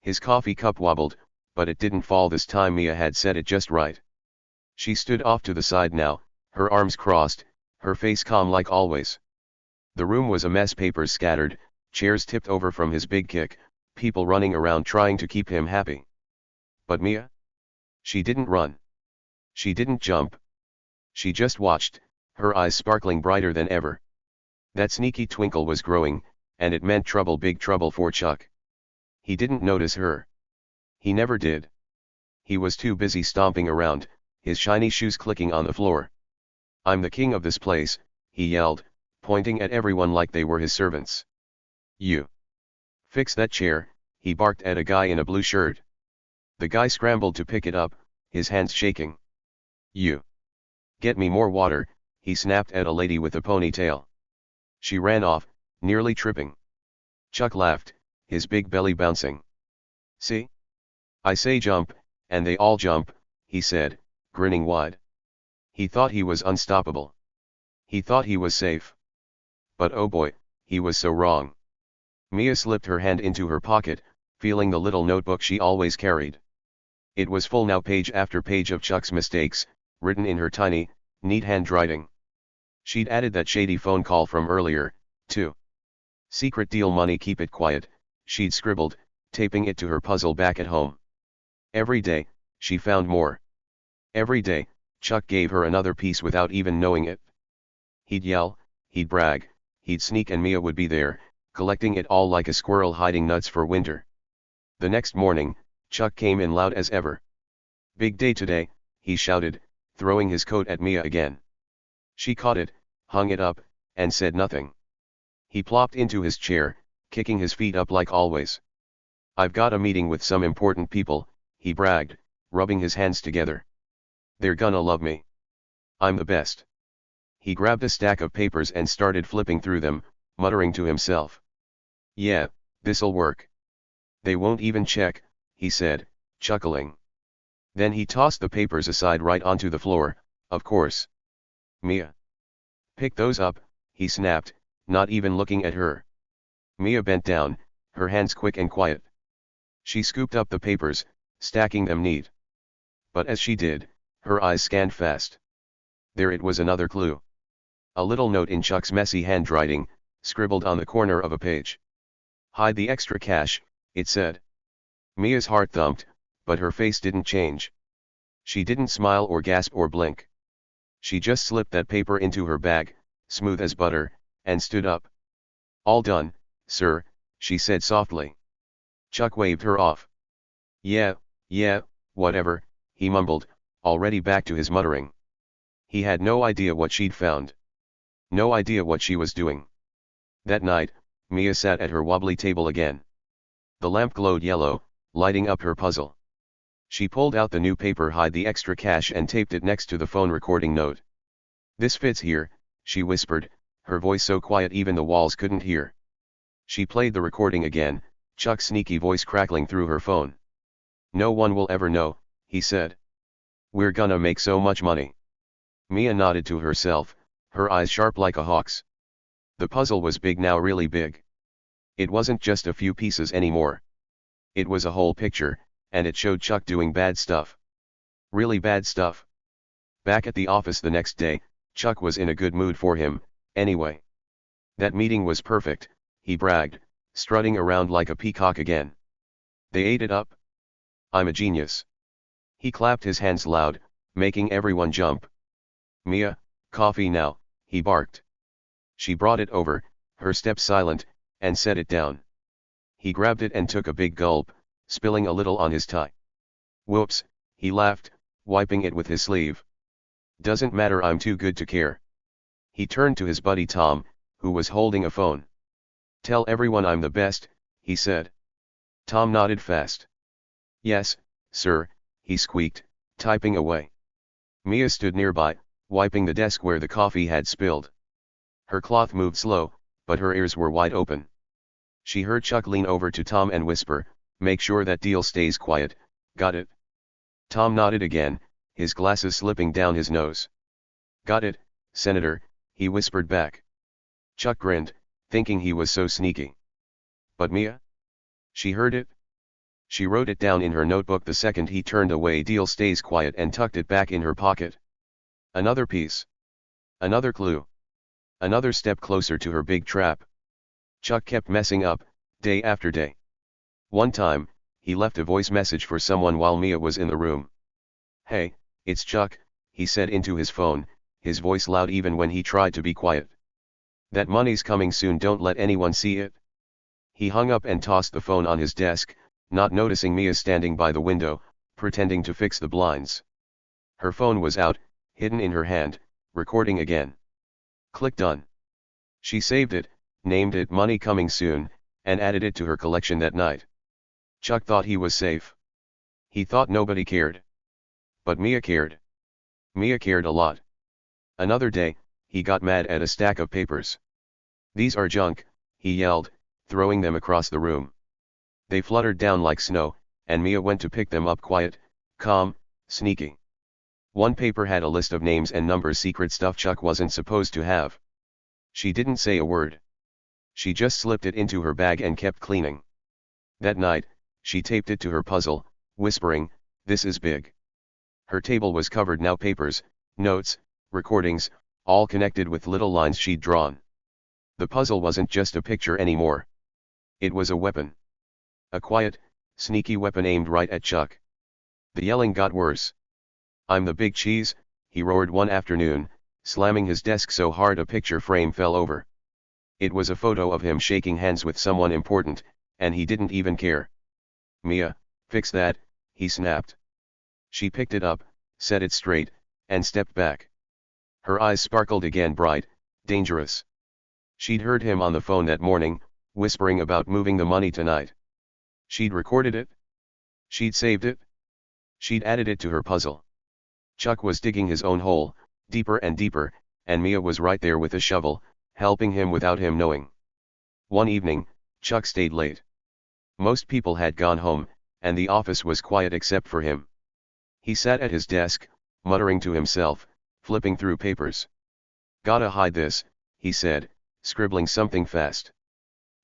His coffee cup wobbled, but it didn't fall this time. Mia had said it just right. She stood off to the side now, her arms crossed, her face calm like always. The room was a mess, papers scattered, chairs tipped over from his big kick, people running around trying to keep him happy. But Mia? She didn't run. She didn't jump. She just watched, her eyes sparkling brighter than ever. That sneaky twinkle was growing, and it meant trouble, big trouble for Chuck. He didn't notice her. He never did. He was too busy stomping around, his shiny shoes clicking on the floor. I'm the king of this place, he yelled, pointing at everyone like they were his servants. You. Fix that chair, he barked at a guy in a blue shirt. The guy scrambled to pick it up, his hands shaking. You. Get me more water, he snapped at a lady with a ponytail. She ran off, nearly tripping. Chuck laughed, his big belly bouncing. See? I say jump, and they all jump, he said, grinning wide. He thought he was unstoppable. He thought he was safe. But oh boy, he was so wrong. Mia slipped her hand into her pocket, feeling the little notebook she always carried. It was full now, page after page of Chuck's mistakes, written in her tiny, neat handwriting. She'd added that shady phone call from earlier, too. Secret deal money, keep it quiet, she'd scribbled, taping it to her puzzle back at home. Every day, she found more. Every day, Chuck gave her another piece without even knowing it. He'd yell, he'd brag, he'd sneak, and Mia would be there, collecting it all like a squirrel hiding nuts for winter. The next morning, Chuck came in loud as ever. Big day today, he shouted, throwing his coat at Mia again. She caught it, hung it up, and said nothing. He plopped into his chair, kicking his feet up like always. I've got a meeting with some important people, he bragged, rubbing his hands together. They're gonna love me. I'm the best. He grabbed a stack of papers and started flipping through them, muttering to himself. Yeah, this'll work. They won't even check, he said, chuckling. Then he tossed the papers aside right onto the floor, of course. Mia. Pick those up, he snapped, not even looking at her. Mia bent down, her hands quick and quiet. She scooped up the papers, stacking them neat. But as she did, her eyes scanned fast. There it was, another clue. A little note in Chuck's messy handwriting, scribbled on the corner of a page. Hide the extra cash, it said. Mia's heart thumped, but her face didn't change. She didn't smile or gasp or blink. She just slipped that paper into her bag, smooth as butter, and stood up. All done, sir, she said softly. Chuck waved her off. Yeah, whatever, he mumbled, already back to his muttering. He had no idea what she'd found. No idea what she was doing. That night, Mia sat at her wobbly table again. The lamp glowed yellow, lighting up her puzzle. She pulled out the new paper, hide the extra cash, and taped it next to the phone recording note. This fits here, she whispered, her voice so quiet even the walls couldn't hear. She played the recording again, Chuck's sneaky voice crackling through her phone. No one will ever know, he said. We're gonna make so much money. Mia nodded to herself, her eyes sharp like a hawk's. The puzzle was big now, really big. It wasn't just a few pieces anymore. It was a whole picture, and it showed Chuck doing bad stuff. Really bad stuff. Back at the office the next day, Chuck was in a good mood for him, anyway. That meeting was perfect, he bragged, strutting around like a peacock again. They ate it up. I'm a genius. He clapped his hands loud, making everyone jump. Mia, coffee now, he barked. She brought it over, her step silent, and set it down. He grabbed it and took a big gulp, spilling a little on his tie. Whoops, he laughed, wiping it with his sleeve. "Doesn't matter, I'm too good to care." He turned to his buddy Tom, who was holding a phone. "Tell everyone I'm the best," he said. Tom nodded fast. "Yes, sir," he squeaked, typing away. Mia stood nearby, wiping the desk where the coffee had spilled. Her cloth moved slow, but her ears were wide open. She heard Chuck lean over to Tom and whisper, "Make sure that deal stays quiet, got it?" Tom nodded again, his glasses slipping down his nose. "Got it, Senator," he whispered back. Chuck grinned, thinking he was so sneaky. But Mia? She heard it. She wrote it down in her notebook the second he turned away, "Deal stays quiet," and tucked it back in her pocket. Another piece. Another clue. Another step closer to her big trap. Chuck kept messing up, day after day. One time, he left a voice message for someone while Mia was in the room. "Hey, it's Chuck," he said into his phone, his voice loud even when he tried to be quiet. "That money's coming soon, don't let anyone see it." He hung up and tossed the phone on his desk, not noticing Mia standing by the window, pretending to fix the blinds. Her phone was out, hidden in her hand, recording again. Click done. She saved it, named it "Money Coming Soon," and added it to her collection that night. Chuck thought he was safe. He thought nobody cared. But Mia cared. Mia cared a lot. Another day, he got mad at a stack of papers. "These are junk," he yelled, throwing them across the room. They fluttered down like snow, and Mia went to pick them up, quiet, calm, sneaky. One paper had a list of names and numbers, secret stuff Chuck wasn't supposed to have. She didn't say a word. She just slipped it into her bag and kept cleaning. That night, she taped it to her puzzle, whispering, "This is big." Her table was covered now, papers, notes, recordings, all connected with little lines she'd drawn. The puzzle wasn't just a picture anymore. It was a weapon. A quiet, sneaky weapon aimed right at Chuck. The yelling got worse. "I'm the big cheese," he roared one afternoon, slamming his desk so hard a picture frame fell over. It was a photo of him shaking hands with someone important, and he didn't even care. "Mia, fix that," he snapped. She picked it up, set it straight, and stepped back. Her eyes sparkled again, bright, dangerous. She'd heard him on the phone that morning, whispering about moving the money tonight. She'd recorded it. She'd saved it. She'd added it to her puzzle. Chuck was digging his own hole, deeper and deeper, and Mia was right there with a shovel, helping him without him knowing. One evening, Chuck stayed late. Most people had gone home, and the office was quiet except for him. He sat at his desk, muttering to himself, flipping through papers. "Gotta hide this," he said, scribbling something fast.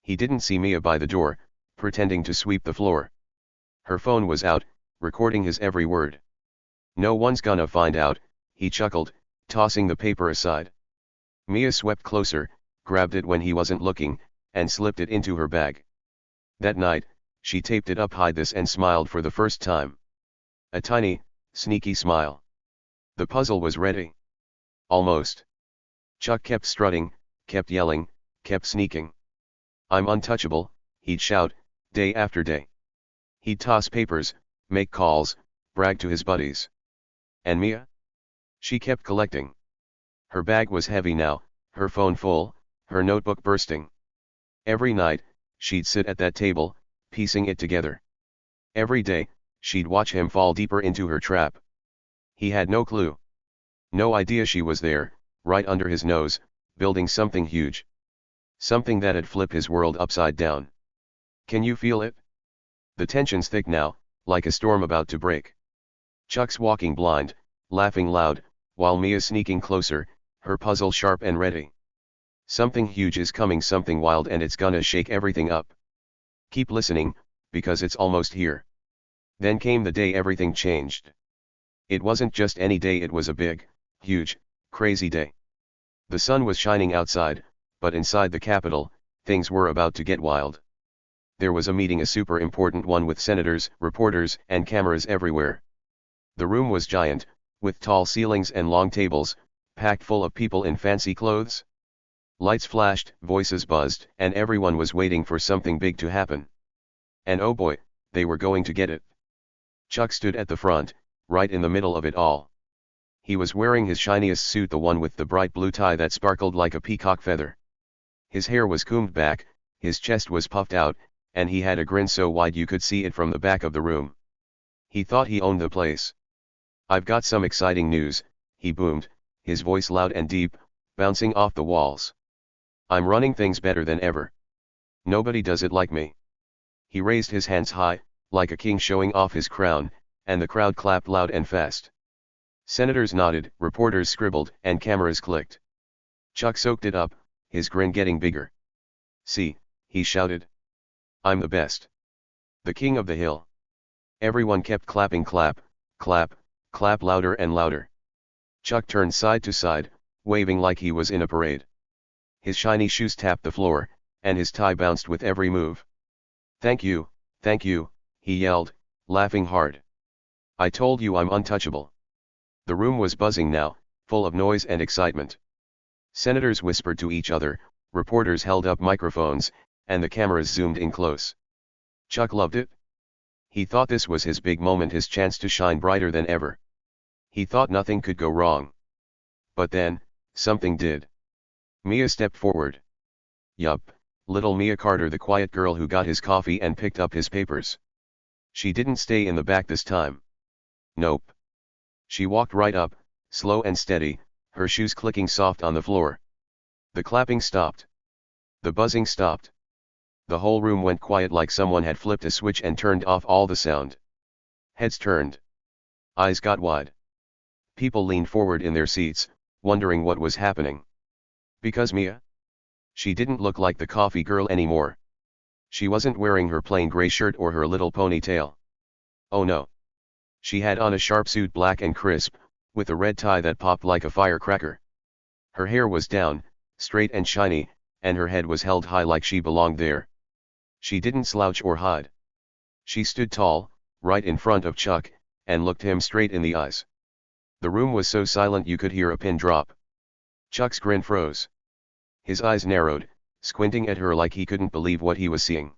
He didn't see Mia by the door, pretending to sweep the floor. Her phone was out, recording his every word. "No one's gonna find out," he chuckled, tossing the paper aside. Mia swept closer, grabbed it when he wasn't looking, and slipped it into her bag. That night, she taped it up, "Hide this," and smiled for the first time. A tiny, sneaky smile. The puzzle was ready. Almost. Chuck kept strutting, kept yelling, kept sneaking. "I'm untouchable," he'd shout, day after day. He'd toss papers, make calls, brag to his buddies. And Mia? She kept collecting. Her bag was heavy now, her phone full, her notebook bursting. Every night, she'd sit at that table, piecing it together. Every day, she'd watch him fall deeper into her trap. He had no clue. No idea she was there, right under his nose, building something huge. Something that'd flip his world upside down. Can you feel it? The tension's thick now, like a storm about to break. Chuck's walking blind, laughing loud, while Mia's sneaking closer, her puzzle sharp and ready. Something huge is coming, something wild, and it's gonna shake everything up. Keep listening, because it's almost here. Then came the day everything changed. It wasn't just any day, it was a big, huge, crazy day. The sun was shining outside, but inside the Capitol, things were about to get wild. There was a meeting, a super important one, with senators, reporters, and cameras everywhere. The room was giant, with tall ceilings and long tables, packed full of people in fancy clothes. Lights flashed, voices buzzed, and everyone was waiting for something big to happen. And oh boy, they were going to get it. Chuck stood at the front, right in the middle of it all. He was wearing his shiniest suit, the one with the bright blue tie that sparkled like a peacock feather. His hair was combed back, his chest was puffed out, and he had a grin so wide you could see it from the back of the room. He thought he owned the place. "I've got some exciting news," he boomed, his voice loud and deep, bouncing off the walls. "I'm running things better than ever. Nobody does it like me." He raised his hands high, like a king showing off his crown, and the crowd clapped loud and fast. Senators nodded, reporters scribbled, and cameras clicked. Chuck soaked it up, his grin getting bigger. "See," he shouted. "I'm the best. The king of the hill." Everyone kept clapping. Clap, clap, clap louder and louder. Chuck turned side to side, waving like he was in a parade. His shiny shoes tapped the floor, and his tie bounced with every move. thank you," he yelled, laughing hard. "I told you I'm untouchable." The room was buzzing now, full of noise and excitement. Senators whispered to each other, reporters held up microphones, and the cameras zoomed in close. Chuck loved it. He thought this was his big moment, his chance to shine brighter than ever. He thought nothing could go wrong. But then, something did. Mia stepped forward. Yup, little Mia Carter, the quiet girl who got his coffee and picked up his papers. She didn't stay in the back this time. Nope. She walked right up, slow and steady, her shoes clicking soft on the floor. The clapping stopped. The buzzing stopped. The whole room went quiet, like someone had flipped a switch and turned off all the sound. Heads turned. Eyes got wide. People leaned forward in their seats, wondering what was happening. Because Mia? She didn't look like the coffee girl anymore. She wasn't wearing her plain gray shirt or her little ponytail. Oh no. She had on a sharp suit, black and crisp, with a red tie that popped like a firecracker. Her hair was down, straight and shiny, and her head was held high like she belonged there. She didn't slouch or hide. She stood tall, right in front of Chuck, and looked him straight in the eyes. The room was so silent you could hear a pin drop. Chuck's grin froze. His eyes narrowed, squinting at her like he couldn't believe what he was seeing.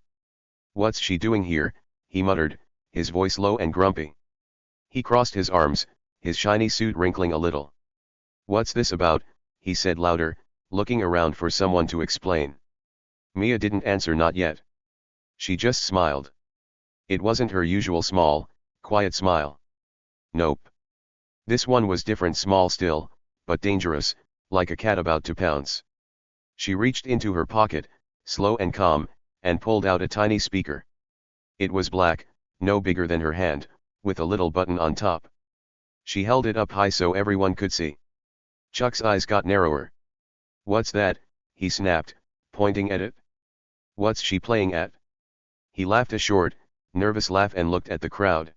"What's she doing here?" he muttered, his voice low and grumpy. He crossed his arms, his shiny suit wrinkling a little. "What's this about?" he said louder, looking around for someone to explain. Mia didn't answer, not yet. She just smiled. It wasn't her usual small, quiet smile. Nope. This one was different, small still, but dangerous, like a cat about to pounce. She reached into her pocket, slow and calm, and pulled out a tiny speaker. It was black, no bigger than her hand, with a little button on top. She held it up high so everyone could see. Chuck's eyes got narrower. "What's that?" he snapped, pointing at it. "What's she playing at?" He laughed a short, nervous laugh and looked at the crowd.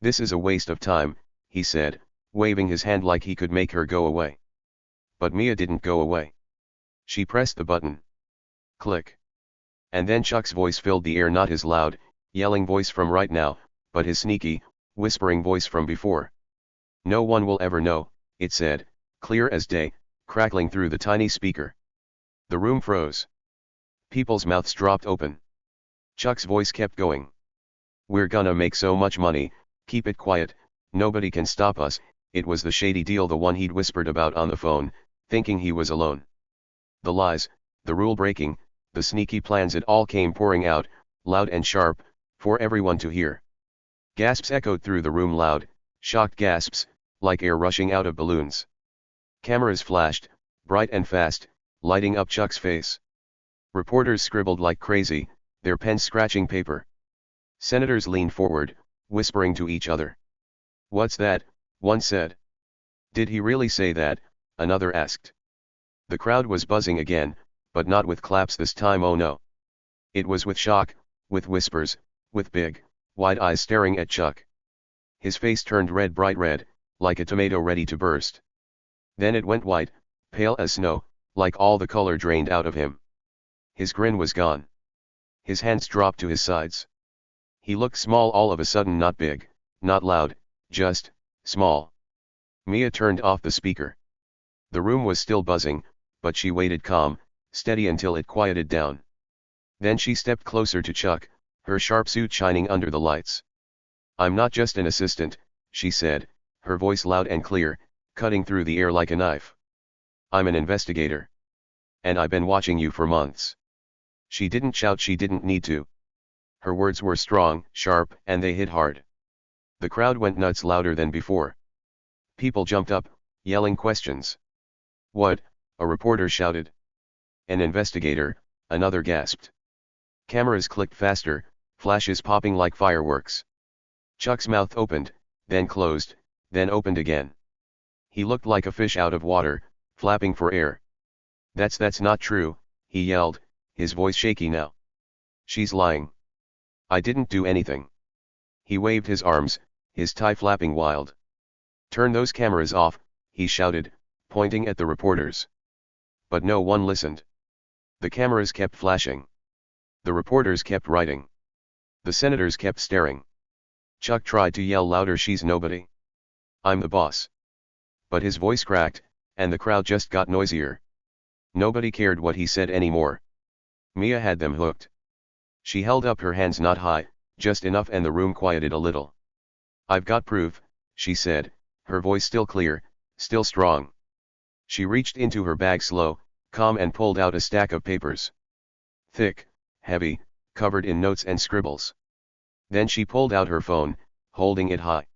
"This is a waste of time," he said, waving his hand like he could make her go away. But Mia didn't go away. She pressed the button. Click. And then Chuck's voice filled the air, not his loud, yelling voice from right now, but his sneaky, whispering voice from before. "No one will ever know," it said, clear as day, crackling through the tiny speaker. The room froze. People's mouths dropped open. Chuck's voice kept going. "We're gonna make so much money, keep it quiet, nobody can stop us." It was the shady deal, the one he'd whispered about on the phone, thinking he was alone. The lies, the rule breaking, the sneaky plans, it all came pouring out, loud and sharp, for everyone to hear. Gasps echoed through the room, loud, shocked gasps, like air rushing out of balloons. Cameras flashed, bright and fast, lighting up Chuck's face. Reporters scribbled like crazy, their pens scratching paper. Senators leaned forward, whispering to each other. "What's that?" one said. "Did he really say that?" another asked. The crowd was buzzing again, but not with claps this time, oh no. It was with shock, with whispers, with big, wide eyes staring at Chuck. His face turned red, bright red, like a tomato ready to burst. Then it went white, pale as snow, like all the color drained out of him. His grin was gone. His hands dropped to his sides. He looked small all of a sudden, not big, not loud, just small. Mia turned off the speaker. The room was still buzzing, but she waited calm, steady until it quieted down. Then she stepped closer to Chuck, her sharp suit shining under the lights. "I'm not just an assistant," she said, her voice loud and clear, cutting through the air like a knife. I'm an investigator. And I've been watching you for months. She didn't shout, she didn't need to. Her words were strong, sharp, and they hit hard. The crowd went nuts, louder than before. People jumped up, yelling questions. What? A reporter shouted. An investigator, another gasped. Cameras clicked faster, flashes popping like fireworks. Chuck's mouth opened, then closed, then opened again. He looked like a fish out of water, flapping for air. That's not true, he yelled, his voice shaky now. She's lying. I didn't do anything. He waved his arms, his tie flapping wild. Turn those cameras off, he shouted, pointing at the reporters. But no one listened. The cameras kept flashing. The reporters kept writing. The senators kept staring. Chuck tried to yell louder, she's nobody. I'm the boss. But his voice cracked, and the crowd just got noisier. Nobody cared what he said anymore. Mia had them hooked. She held up her hands, not high, just enough, and the room quieted a little. I've got proof, she said, her voice still clear, still strong. She reached into her bag slow, calm, and pulled out a stack of papers. Thick, heavy, covered in notes and scribbles. Then she pulled out her phone, holding it high.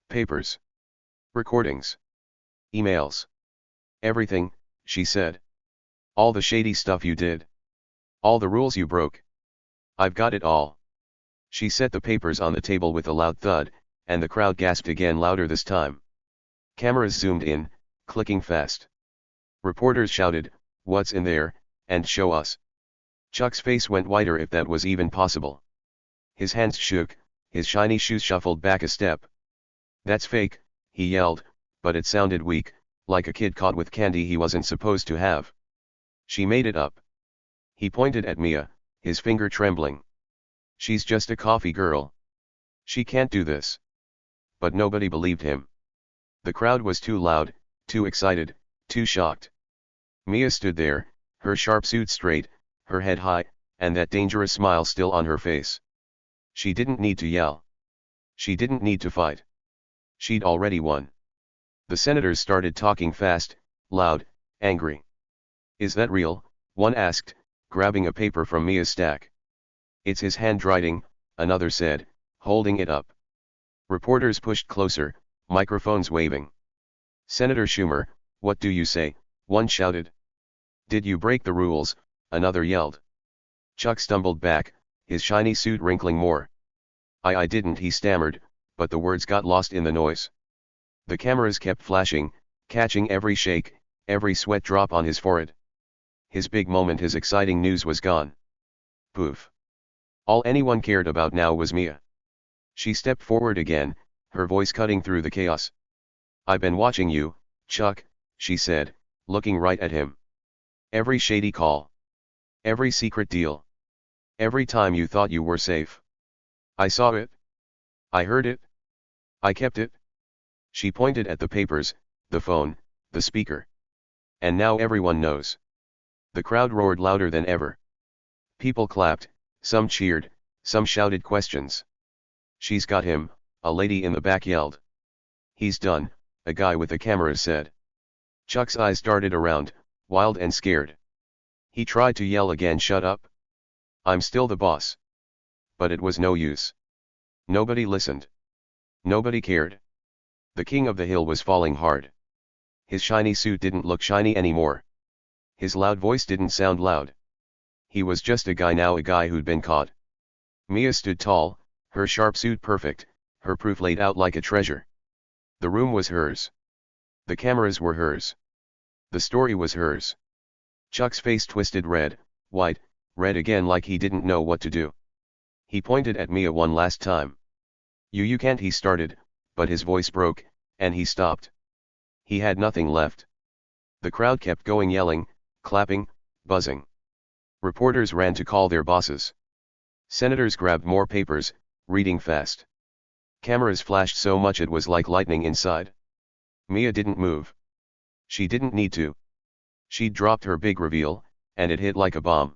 Papers. Recordings. Emails. Everything, she said. All the shady stuff you did. All the rules you broke. I've got it all. She set the papers on the table with a loud thud, and the crowd gasped again, louder this time. Cameras zoomed in, clicking fast. Reporters shouted, "What's in there, and show us." Chuck's face went whiter, if that was even possible. His hands shook, his shiny shoes shuffled back a step. That's fake, he yelled, but it sounded weak, like a kid caught with candy he wasn't supposed to have. She made it up. He pointed at Mia, his finger trembling. She's just a coffee girl. She can't do this. But nobody believed him. The crowd was too loud, too excited, too shocked. Mia stood there, her sharp suit straight, her head high, and that dangerous smile still on her face. She didn't need to yell. She didn't need to fight. She'd already won. The senators started talking fast, loud, angry. Is that real? One asked, grabbing a paper from Mia's stack. It's his handwriting, another said, holding it up. Reporters pushed closer, microphones waving. Senator Schumer, what do you say? One shouted. Did you break the rules? Another yelled. Chuck stumbled back, his shiny suit wrinkling more. I didn't, he stammered, but the words got lost in the noise. The cameras kept flashing, catching every shake, every sweat drop on his forehead. His big moment, his exciting news was gone. Poof. All anyone cared about now was Mia. She stepped forward again, her voice cutting through the chaos. I've been watching you, Chuck, she said, looking right at him. Every shady call. Every secret deal. Every time you thought you were safe. I saw it. I heard it. I kept it. She pointed at the papers, the phone, the speaker. And now everyone knows. The crowd roared louder than ever. People clapped, some cheered, some shouted questions. She's got him, a lady in the back yelled. He's done, a guy with a camera said. Chuck's eyes darted around, wild and scared. He tried to yell again, shut up. I'm still the boss. But it was no use. Nobody listened. Nobody cared. The king of the hill was falling hard. His shiny suit didn't look shiny anymore. His loud voice didn't sound loud. He was just a guy now, a guy who'd been caught. Mia stood tall, her sharp suit perfect, her proof laid out like a treasure. The room was hers. The cameras were hers. The story was hers. Chuck's face twisted red, white, red again, like he didn't know what to do. He pointed at Mia one last time. You can't, he started, but his voice broke, and he stopped. He had nothing left. The crowd kept going, yelling, clapping, buzzing. Reporters ran to call their bosses. Senators grabbed more papers, reading fast. Cameras flashed so much it was like lightning inside. Mia didn't move. She didn't need to. She'd dropped her big reveal, and it hit like a bomb.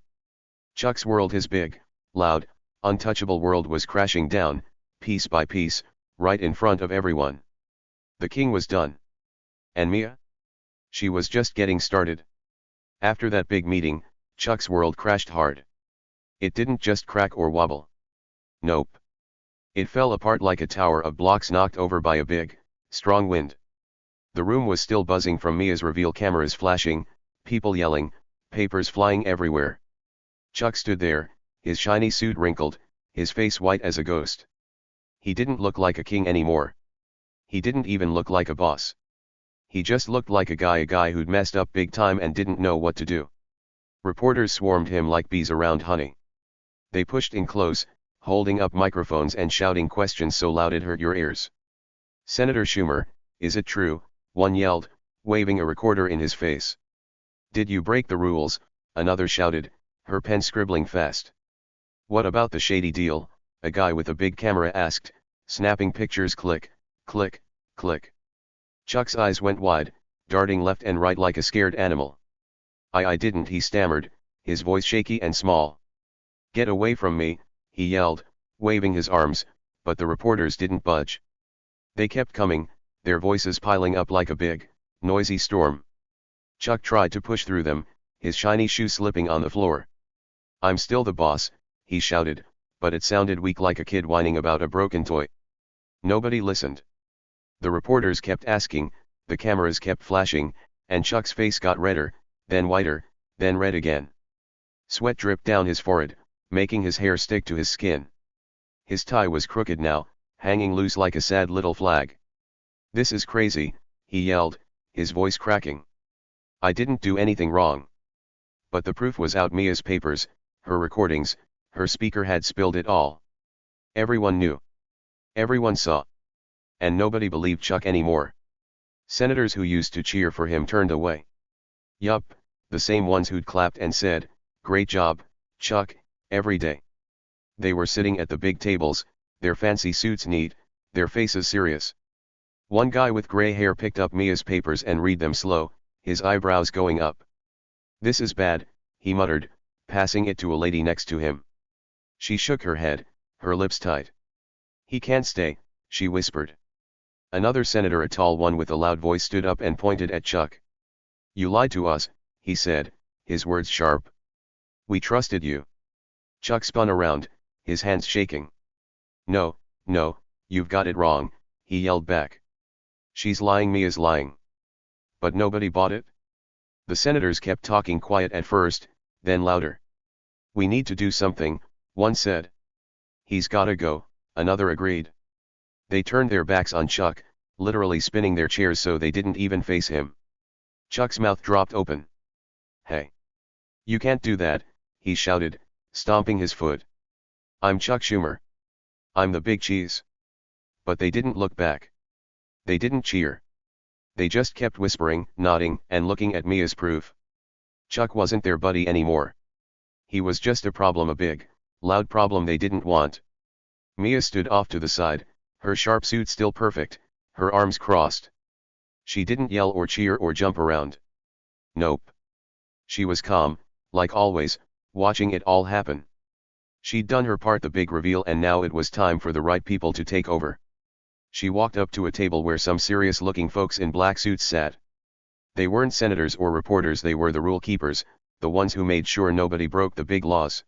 Chuck's world, his big, loud, untouchable world, was crashing down, piece by piece, right in front of everyone. The king was done. And Mia? She was just getting started. After that big meeting, Chuck's world crashed hard. It didn't just crack or wobble. Nope. It fell apart like a tower of blocks knocked over by a big, strong wind. The room was still buzzing from Mia's reveal, cameras flashing, people yelling, papers flying everywhere. Chuck stood there, his shiny suit wrinkled, his face white as a ghost. He didn't look like a king anymore. He didn't even look like a boss. He just looked like a guy who'd messed up big time and didn't know what to do. Reporters swarmed him like bees around honey. They pushed in close, holding up microphones and shouting questions so loud it hurt your ears. "Senator Schumer, is it true?" one yelled, waving a recorder in his face. "Did you break the rules?" another shouted, her pen scribbling fast. "What about the shady deal?" a guy with a big camera asked, snapping pictures click, click, click. Chuck's eyes went wide, darting left and right like a scared animal. I didn't," he stammered, his voice shaky and small. "Get away from me," he yelled, waving his arms, but the reporters didn't budge. They kept coming, their voices piling up like a big, noisy storm. Chuck tried to push through them, his shiny shoe slipping on the floor. "I'm still the boss," he shouted, but it sounded weak like a kid whining about a broken toy. Nobody listened. The reporters kept asking, the cameras kept flashing, and Chuck's face got redder, then whiter, then red again. Sweat dripped down his forehead, making his hair stick to his skin. His tie was crooked now, hanging loose like a sad little flag. "This is crazy," he yelled, his voice cracking. "I didn't do anything wrong." But the proof was out. Mia's papers, her recordings, her speaker had spilled it all. Everyone knew. Everyone saw. And nobody believed Chuck anymore. Senators who used to cheer for him turned away. Yup, the same ones who'd clapped and said, "Great job, Chuck," every day. They were sitting at the big tables, their fancy suits neat, their faces serious. One guy with gray hair picked up Mia's papers and read them slow, his eyebrows going up. "This is bad," he muttered, passing it to a lady next to him. She shook her head, her lips tight. "He can't stay," she whispered. Another senator, a tall one with a loud voice, stood up and pointed at Chuck. "You lied to us," he said, his words sharp. "We trusted you." Chuck spun around, his hands shaking. No, you've got it wrong," he yelled back. "She's lying, Mia's lying." But nobody bought it. The senators kept talking, quiet at first, then louder. "We need to do something," one said. "He's gotta go," another agreed. They turned their backs on Chuck, literally spinning their chairs so they didn't even face him. Chuck's mouth dropped open. "Hey! You can't do that," he shouted, stomping his foot. "I'm Chuck Schumer. I'm the big cheese." But they didn't look back. They didn't cheer. They just kept whispering, nodding, and looking at Mia's proof. Chuck wasn't their buddy anymore. He was just a problem, a big, loud problem they didn't want. Mia stood off to the side, her sharp suit still perfect, her arms crossed. She didn't yell or cheer or jump around. Nope. She was calm, like always, watching it all happen. She'd done her part, the big reveal, and now it was time for the right people to take over. She walked up to a table where some serious-looking folks in black suits sat. They weren't senators or reporters, they were the rule keepers, the ones who made sure nobody broke the big laws.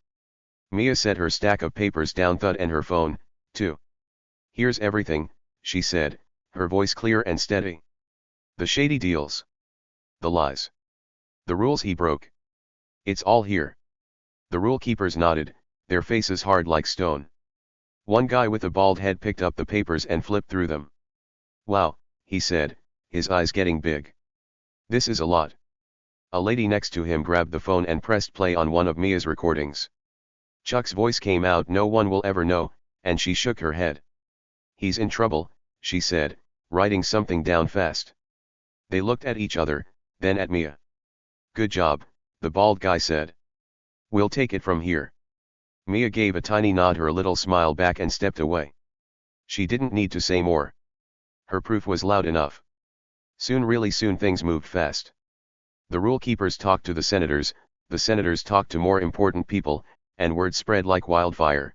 Mia set her stack of papers down, thud, and her phone, too. "Here's everything," she said, her voice clear and steady. "The shady deals. The lies. The rules he broke. It's all here." The rule keepers nodded, their faces hard like stone. One guy with a bald head picked up the papers and flipped through them. "Wow," he said, his eyes getting big. "This is a lot." A lady next to him grabbed the phone and pressed play on one of Mia's recordings. Chuck's voice came out, "No one will ever know," and she shook her head. "He's in trouble," she said, writing something down fast. They looked at each other, then at Mia. "Good job," the bald guy said. "We'll take it from here." Mia gave a tiny nod, her little smile back, and stepped away. She didn't need to say more. Her proof was loud enough. Soon, really soon, things moved fast. The rule keepers talked to the senators talked to more important people, and word spread like wildfire.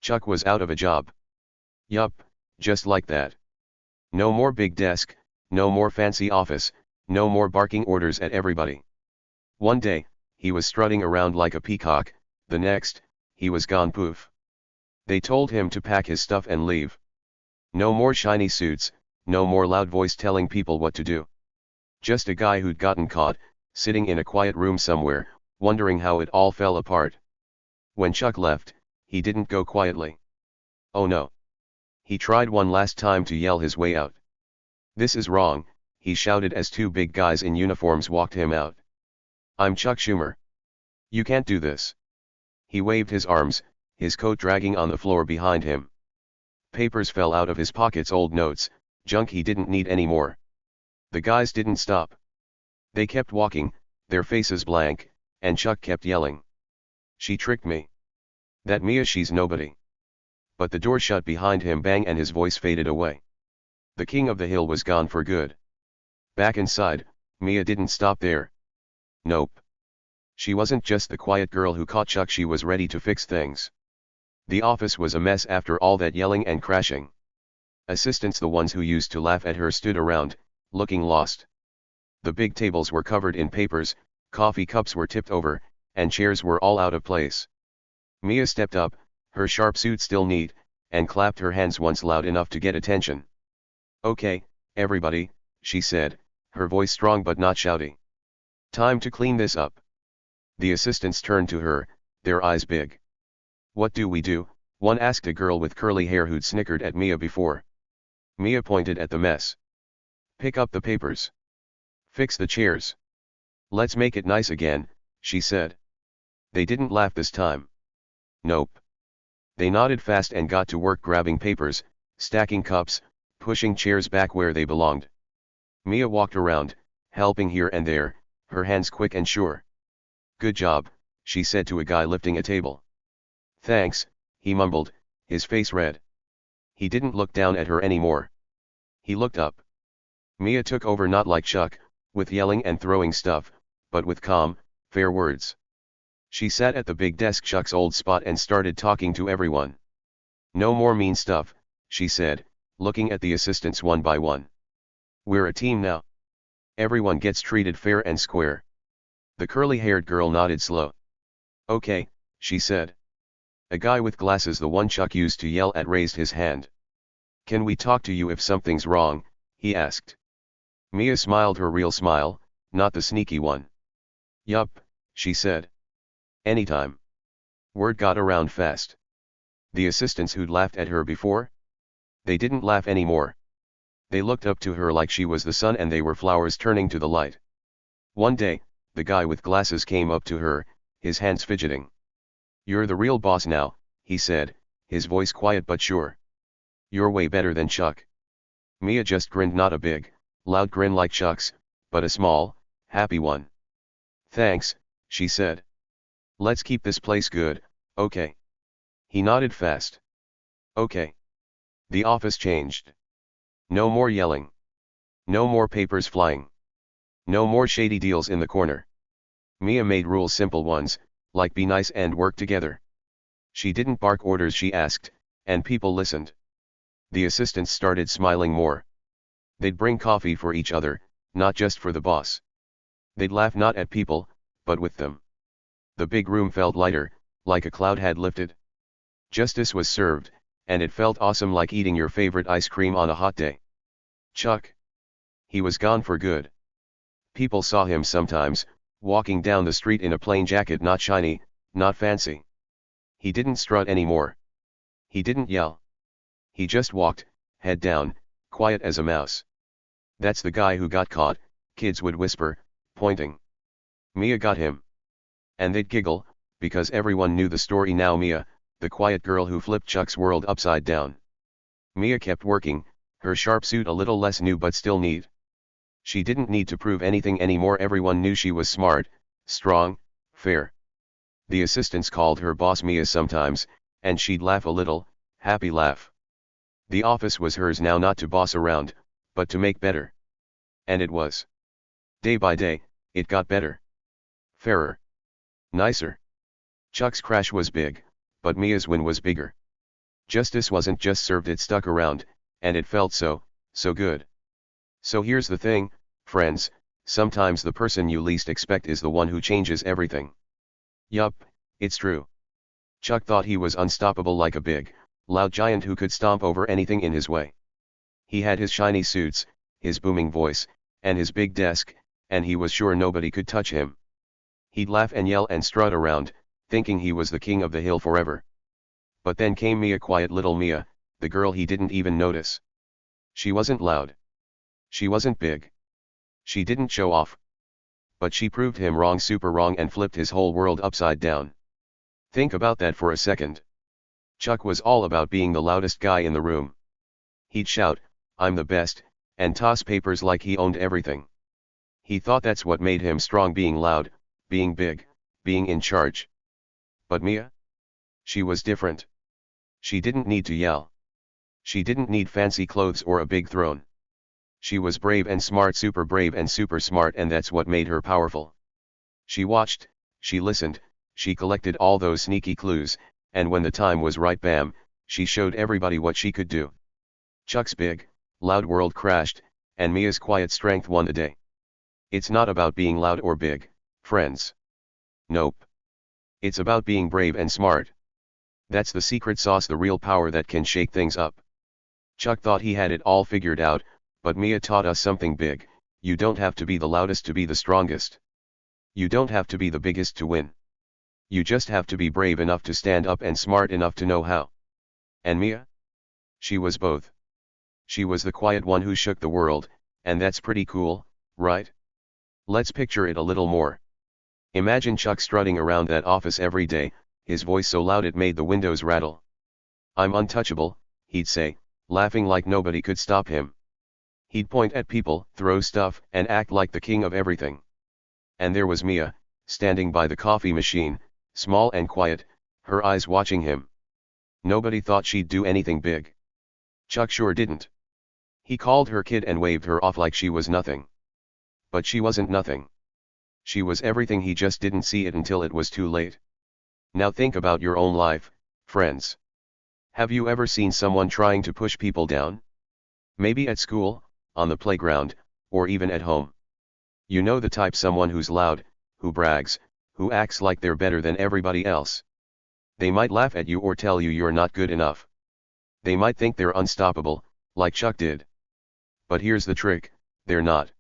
Chuck was out of a job. Yup, Just like that. No more big desk, no more fancy office, no more barking orders at everybody. One day, he was strutting around like a peacock, the next, he was gone poof. They told him to pack his stuff and leave. No more shiny suits, no more loud voice telling people what to do. Just a guy who'd gotten caught, sitting in a quiet room somewhere, wondering how it all fell apart. When Chuck left, he didn't go quietly. Oh no. He tried one last time to yell his way out. "This is wrong," he shouted as two big guys in uniforms walked him out. "I'm Chuck Schumer. You can't do this." He waved his arms, his coat dragging on the floor behind him. Papers fell out of his pockets, old notes, junk he didn't need anymore. The guys didn't stop. They kept walking, their faces blank, and Chuck kept yelling. "She tricked me. That Mia, she's nobody." But the door shut behind him bang and his voice faded away. The king of the hill was gone for good. Back inside, Mia didn't stop there. Nope. She wasn't just the quiet girl who caught Chuck, she was ready to fix things. The office was a mess after all that yelling and crashing. Assistants, the ones who used to laugh at her, stood around, looking lost. The big tables were covered in papers, coffee cups were tipped over, and chairs were all out of place. Mia stepped up, her sharp suit still neat, and clapped her hands once loud enough to get attention. "Okay, everybody," she said, her voice strong but not shouty. "Time to clean this up." The assistants turned to her, their eyes big. "What do we do?" one asked a girl with curly hair who'd snickered at Mia before. Mia pointed at the mess. "Pick up the papers. Fix the chairs. Let's make it nice again," she said. They didn't laugh this time. Nope. They nodded fast and got to work grabbing papers, stacking cups, pushing chairs back where they belonged. Mia walked around, helping here and there, her hands quick and sure. "Good job," she said to a guy lifting a table. "Thanks," he mumbled, his face red. He didn't look down at her anymore. He looked up. Mia took over, not like Chuck, with yelling and throwing stuff, but with calm, fair words. She sat at the big desk, Chuck's old spot, and started talking to everyone. "No more mean stuff," she said, looking at the assistants one by one. "We're a team now. Everyone gets treated fair and square." The curly-haired girl nodded slow. "Okay," she said. A guy with glasses, the one Chuck used to yell at, raised his hand. "Can we talk to you if something's wrong?" he asked. Mia smiled her real smile, not the sneaky one. "Yup," she said. "Anytime." Word got around fast. The assistants who'd laughed at her before? They didn't laugh anymore. They looked up to her like she was the sun and they were flowers turning to the light. One day, the guy with glasses came up to her, his hands fidgeting. "You're the real boss now," he said, his voice quiet but sure. "You're way better than Chuck." Mia just grinned, not a big, loud grin like Chuck's, but a small, happy one. "Thanks," she said. "Let's keep this place good, okay?" He nodded fast. "Okay." The office changed. No more yelling. No more papers flying. No more shady deals in the corner. Mia made rules, simple ones, like be nice and work together. She didn't bark orders, she asked, and people listened. The assistants started smiling more. They'd bring coffee for each other, not just for the boss. They'd laugh not at people, but with them. The big room felt lighter, like a cloud had lifted. Justice was served, and it felt awesome, like eating your favorite ice cream on a hot day. Chuck. He was gone for good. People saw him sometimes, walking down the street in a plain jacket, not shiny, not fancy. He didn't strut anymore. He didn't yell. He just walked, head down, quiet as a mouse. "That's the guy who got caught," kids would whisper, pointing. Mia got him. And they'd giggle, because everyone knew the story now. Mia, the quiet girl who flipped Chuck's world upside down. Mia kept working, her sharp suit a little less new but still neat. She didn't need to prove anything anymore. Everyone knew she was smart, strong, fair. The assistants called her Boss Mia sometimes, and she'd laugh a little, happy laugh. The office was hers now, not to boss around, but to make better. And it was. Day by day, it got better. Fairer. Nicer. Chuck's crash was big, but Mia's win was bigger. Justice wasn't just served, it stuck around, and it felt so good. So here's the thing, friends, sometimes the person you least expect is the one who changes everything. Yup, it's true. Chuck thought he was unstoppable, like a big, loud giant who could stomp over anything in his way. He had his shiny suits, his booming voice, and his big desk, and he was sure nobody could touch him. He'd laugh and yell and strut around, thinking he was the king of the hill forever. But then came Mia, quiet little Mia, the girl he didn't even notice. She wasn't loud. She wasn't big. She didn't show off. But she proved him wrong, super wrong, and flipped his whole world upside down. Think about that for a second. Chuck was all about being the loudest guy in the room. He'd shout, "I'm the best," and toss papers like he owned everything. He thought that's what made him strong, being loud, being big, being in charge. But Mia? She was different. She didn't need to yell. She didn't need fancy clothes or a big throne. She was brave and smart, super brave and super smart, and that's what made her powerful. She watched, she listened, she collected all those sneaky clues, and when the time was right, bam, she showed everybody what she could do. Chuck's big, loud world crashed, and Mia's quiet strength won the day. It's not about being loud or big, friends. Nope. It's about being brave and smart. That's the secret sauce, the real power that can shake things up. Chuck thought he had it all figured out, but Mia taught us something big. You don't have to be the loudest to be the strongest. You don't have to be the biggest to win. You just have to be brave enough to stand up and smart enough to know how. And Mia? She was both. She was the quiet one who shook the world, and that's pretty cool, right? Let's picture it a little more. Imagine Chuck strutting around that office every day, his voice so loud it made the windows rattle. "I'm untouchable," he'd say, laughing like nobody could stop him. He'd point at people, throw stuff, and act like the king of everything. And there was Mia, standing by the coffee machine, small and quiet, her eyes watching him. Nobody thought she'd do anything big. Chuck sure didn't. He called her kid and waved her off like she was nothing. But she wasn't nothing. She was everything, he just didn't see it until it was too late. Now think about your own life, friends. Have you ever seen someone trying to push people down? Maybe at school, on the playground, or even at home. You know the type, someone who's loud, who brags, who acts like they're better than everybody else. They might laugh at you or tell you you're not good enough. They might think they're unstoppable, like Chuck did. But here's the trick, they're not.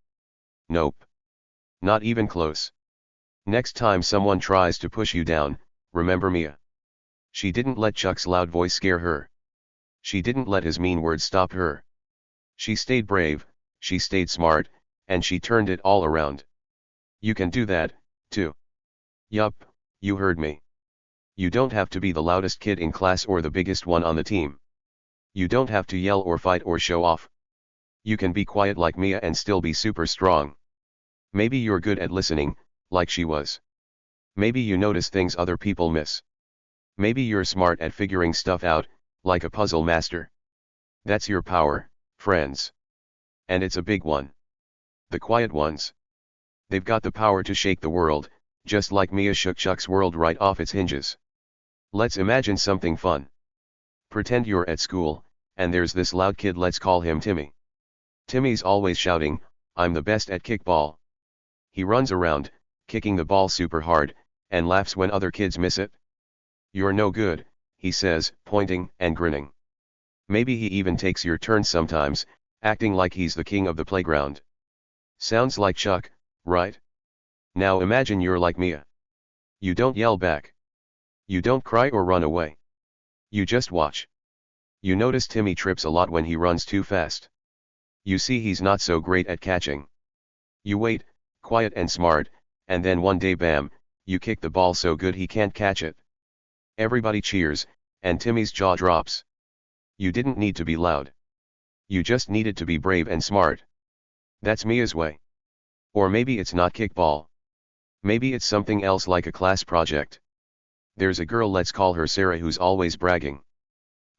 Nope. Not even close. Next time someone tries to push you down, remember Mia. She didn't let Chuck's loud voice scare her. She didn't let his mean words stop her. She stayed brave, she stayed smart, and she turned it all around. You can do that, too. Yup, you heard me. You don't have to be the loudest kid in class or the biggest one on the team. You don't have to yell or fight or show off. You can be quiet like Mia and still be super strong. Maybe you're good at listening, like she was. Maybe you notice things other people miss. Maybe you're smart at figuring stuff out, like a puzzle master. That's your power, friends. And it's a big one. The quiet ones. They've got the power to shake the world, just like Mia shook Chuck's world right off its hinges. Let's imagine something fun. Pretend you're at school, and there's this loud kid, let's call him Timmy. Timmy's always shouting, "I'm the best at kickball." He runs around, kicking the ball super hard, and laughs when other kids miss it. "You're no good," he says, pointing and grinning. Maybe he even takes your turn sometimes, acting like he's the king of the playground. Sounds like Chuck, right? Now imagine you're like Mia. You don't yell back. You don't cry or run away. You just watch. You notice Timmy trips a lot when he runs too fast. You see he's not so great at catching. You wait, quiet and smart, and then one day, bam, you kick the ball so good he can't catch it. Everybody cheers, and Timmy's jaw drops. You didn't need to be loud. You just needed to be brave and smart. That's Mia's way. Or maybe it's not kickball. Maybe it's something else, like a class project. There's a girl, let's call her Sarah, who's always bragging.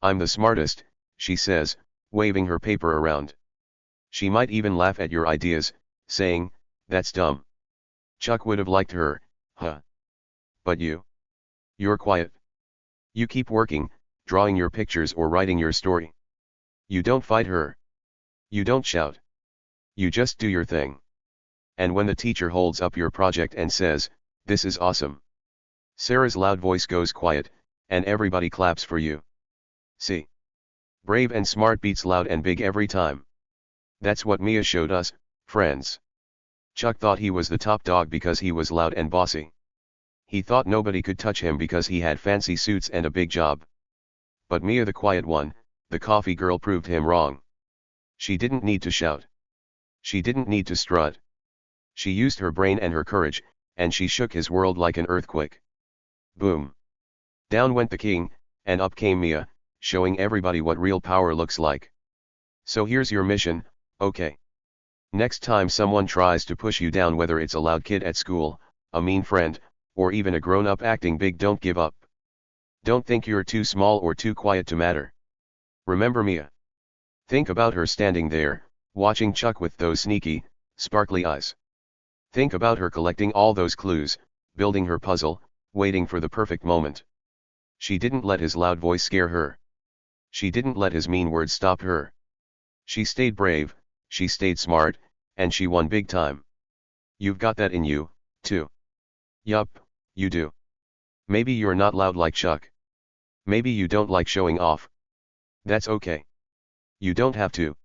"I'm the smartest," she says, waving her paper around. She might even laugh at your ideas, saying, "That's dumb." Chuck would have liked her, huh? But you? You're quiet. You keep working, drawing your pictures or writing your story. You don't fight her. You don't shout. You just do your thing. And when the teacher holds up your project and says, "This is awesome," Sarah's loud voice goes quiet, and everybody claps for you. See? Brave and smart beats loud and big every time. That's what Mia showed us, friends. Chuck thought he was the top dog because he was loud and bossy. He thought nobody could touch him because he had fancy suits and a big job. But Mia, the quiet one, the coffee girl, proved him wrong. She didn't need to shout. She didn't need to strut. She used her brain and her courage, and she shook his world like an earthquake. Boom. Down went the king, and up came Mia, showing everybody what real power looks like. So here's your mission, okay? Next time someone tries to push you down, whether it's a loud kid at school, a mean friend, or even a grown-up acting big, don't give up. Don't think you're too small or too quiet to matter. Remember Mia. Think about her standing there, watching Chuck with those sneaky, sparkly eyes. Think about her collecting all those clues, building her puzzle, waiting for the perfect moment. She didn't let his loud voice scare her. She didn't let his mean words stop her. She stayed brave, she stayed smart, and she won big time. You've got that in you, too. Yup, you do. Maybe you're not loud like Chuck. Maybe you don't like showing off. That's okay. You don't have to.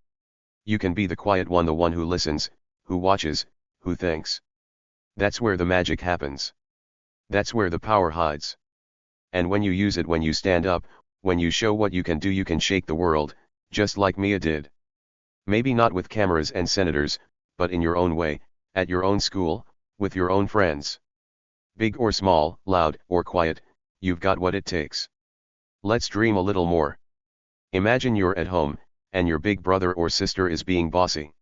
You can be the quiet one, the one who listens, who watches, who thinks. That's where the magic happens. That's where the power hides. And when you use it, when you stand up, when you show what you can do, you can shake the world, just like Mia did. Maybe not with cameras and senators, but in your own way, at your own school, with your own friends. Big or small, loud or quiet, you've got what it takes. Let's dream a little more. Imagine you're at home, and your big brother or sister is being bossy.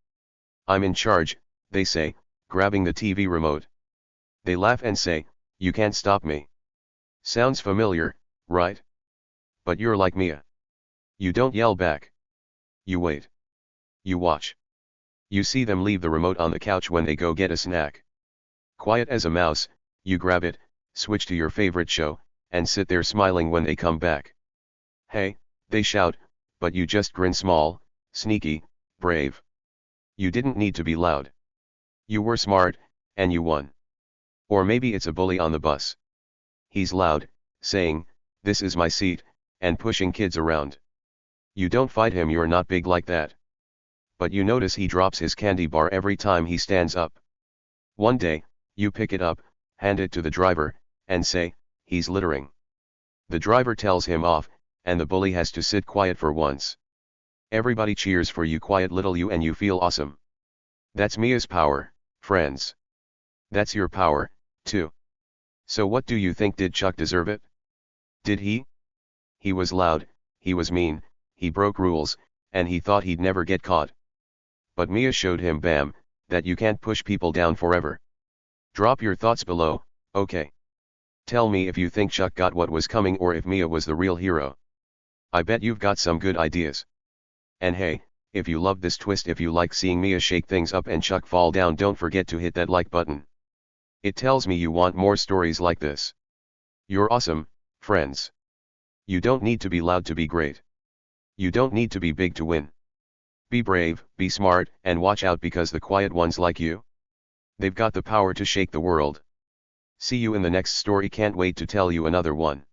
"I'm in charge," they say, grabbing the TV remote. They laugh and say, "You can't stop me." Sounds familiar, right? But you're like Mia. You don't yell back. You wait. You watch. You see them leave the remote on the couch when they go get a snack. Quiet as a mouse, you grab it, switch to your favorite show, and sit there smiling when they come back. "Hey," they shout, but you just grin, small, sneaky, brave. You didn't need to be loud. You were smart, and you won. Or maybe it's a bully on the bus. He's loud, saying, "This is my seat," and pushing kids around. You don't fight him, you're not big like that. But you notice he drops his candy bar every time he stands up. One day, you pick it up, hand it to the driver, and say, "He's littering." The driver tells him off, and the bully has to sit quiet for once. Everybody cheers for you, quiet little you, and you feel awesome. That's Mia's power, friends. That's your power, too. So what do you think? Did Chuck deserve it? Did he? He was loud, he was mean, he broke rules, and he thought he'd never get caught. But Mia showed him, bam, that you can't push people down forever. Drop your thoughts below, okay? Tell me if you think Chuck got what was coming or if Mia was the real hero. I bet you've got some good ideas. And hey, if you love this twist, if you like seeing Mia shake things up and Chuck fall down, don't forget to hit that like button. It tells me you want more stories like this. You're awesome, friends. You don't need to be loud to be great. You don't need to be big to win. Be brave, be smart, and watch out, because the quiet ones like you, they've got the power to shake the world. See you in the next story. Can't wait to tell you another one.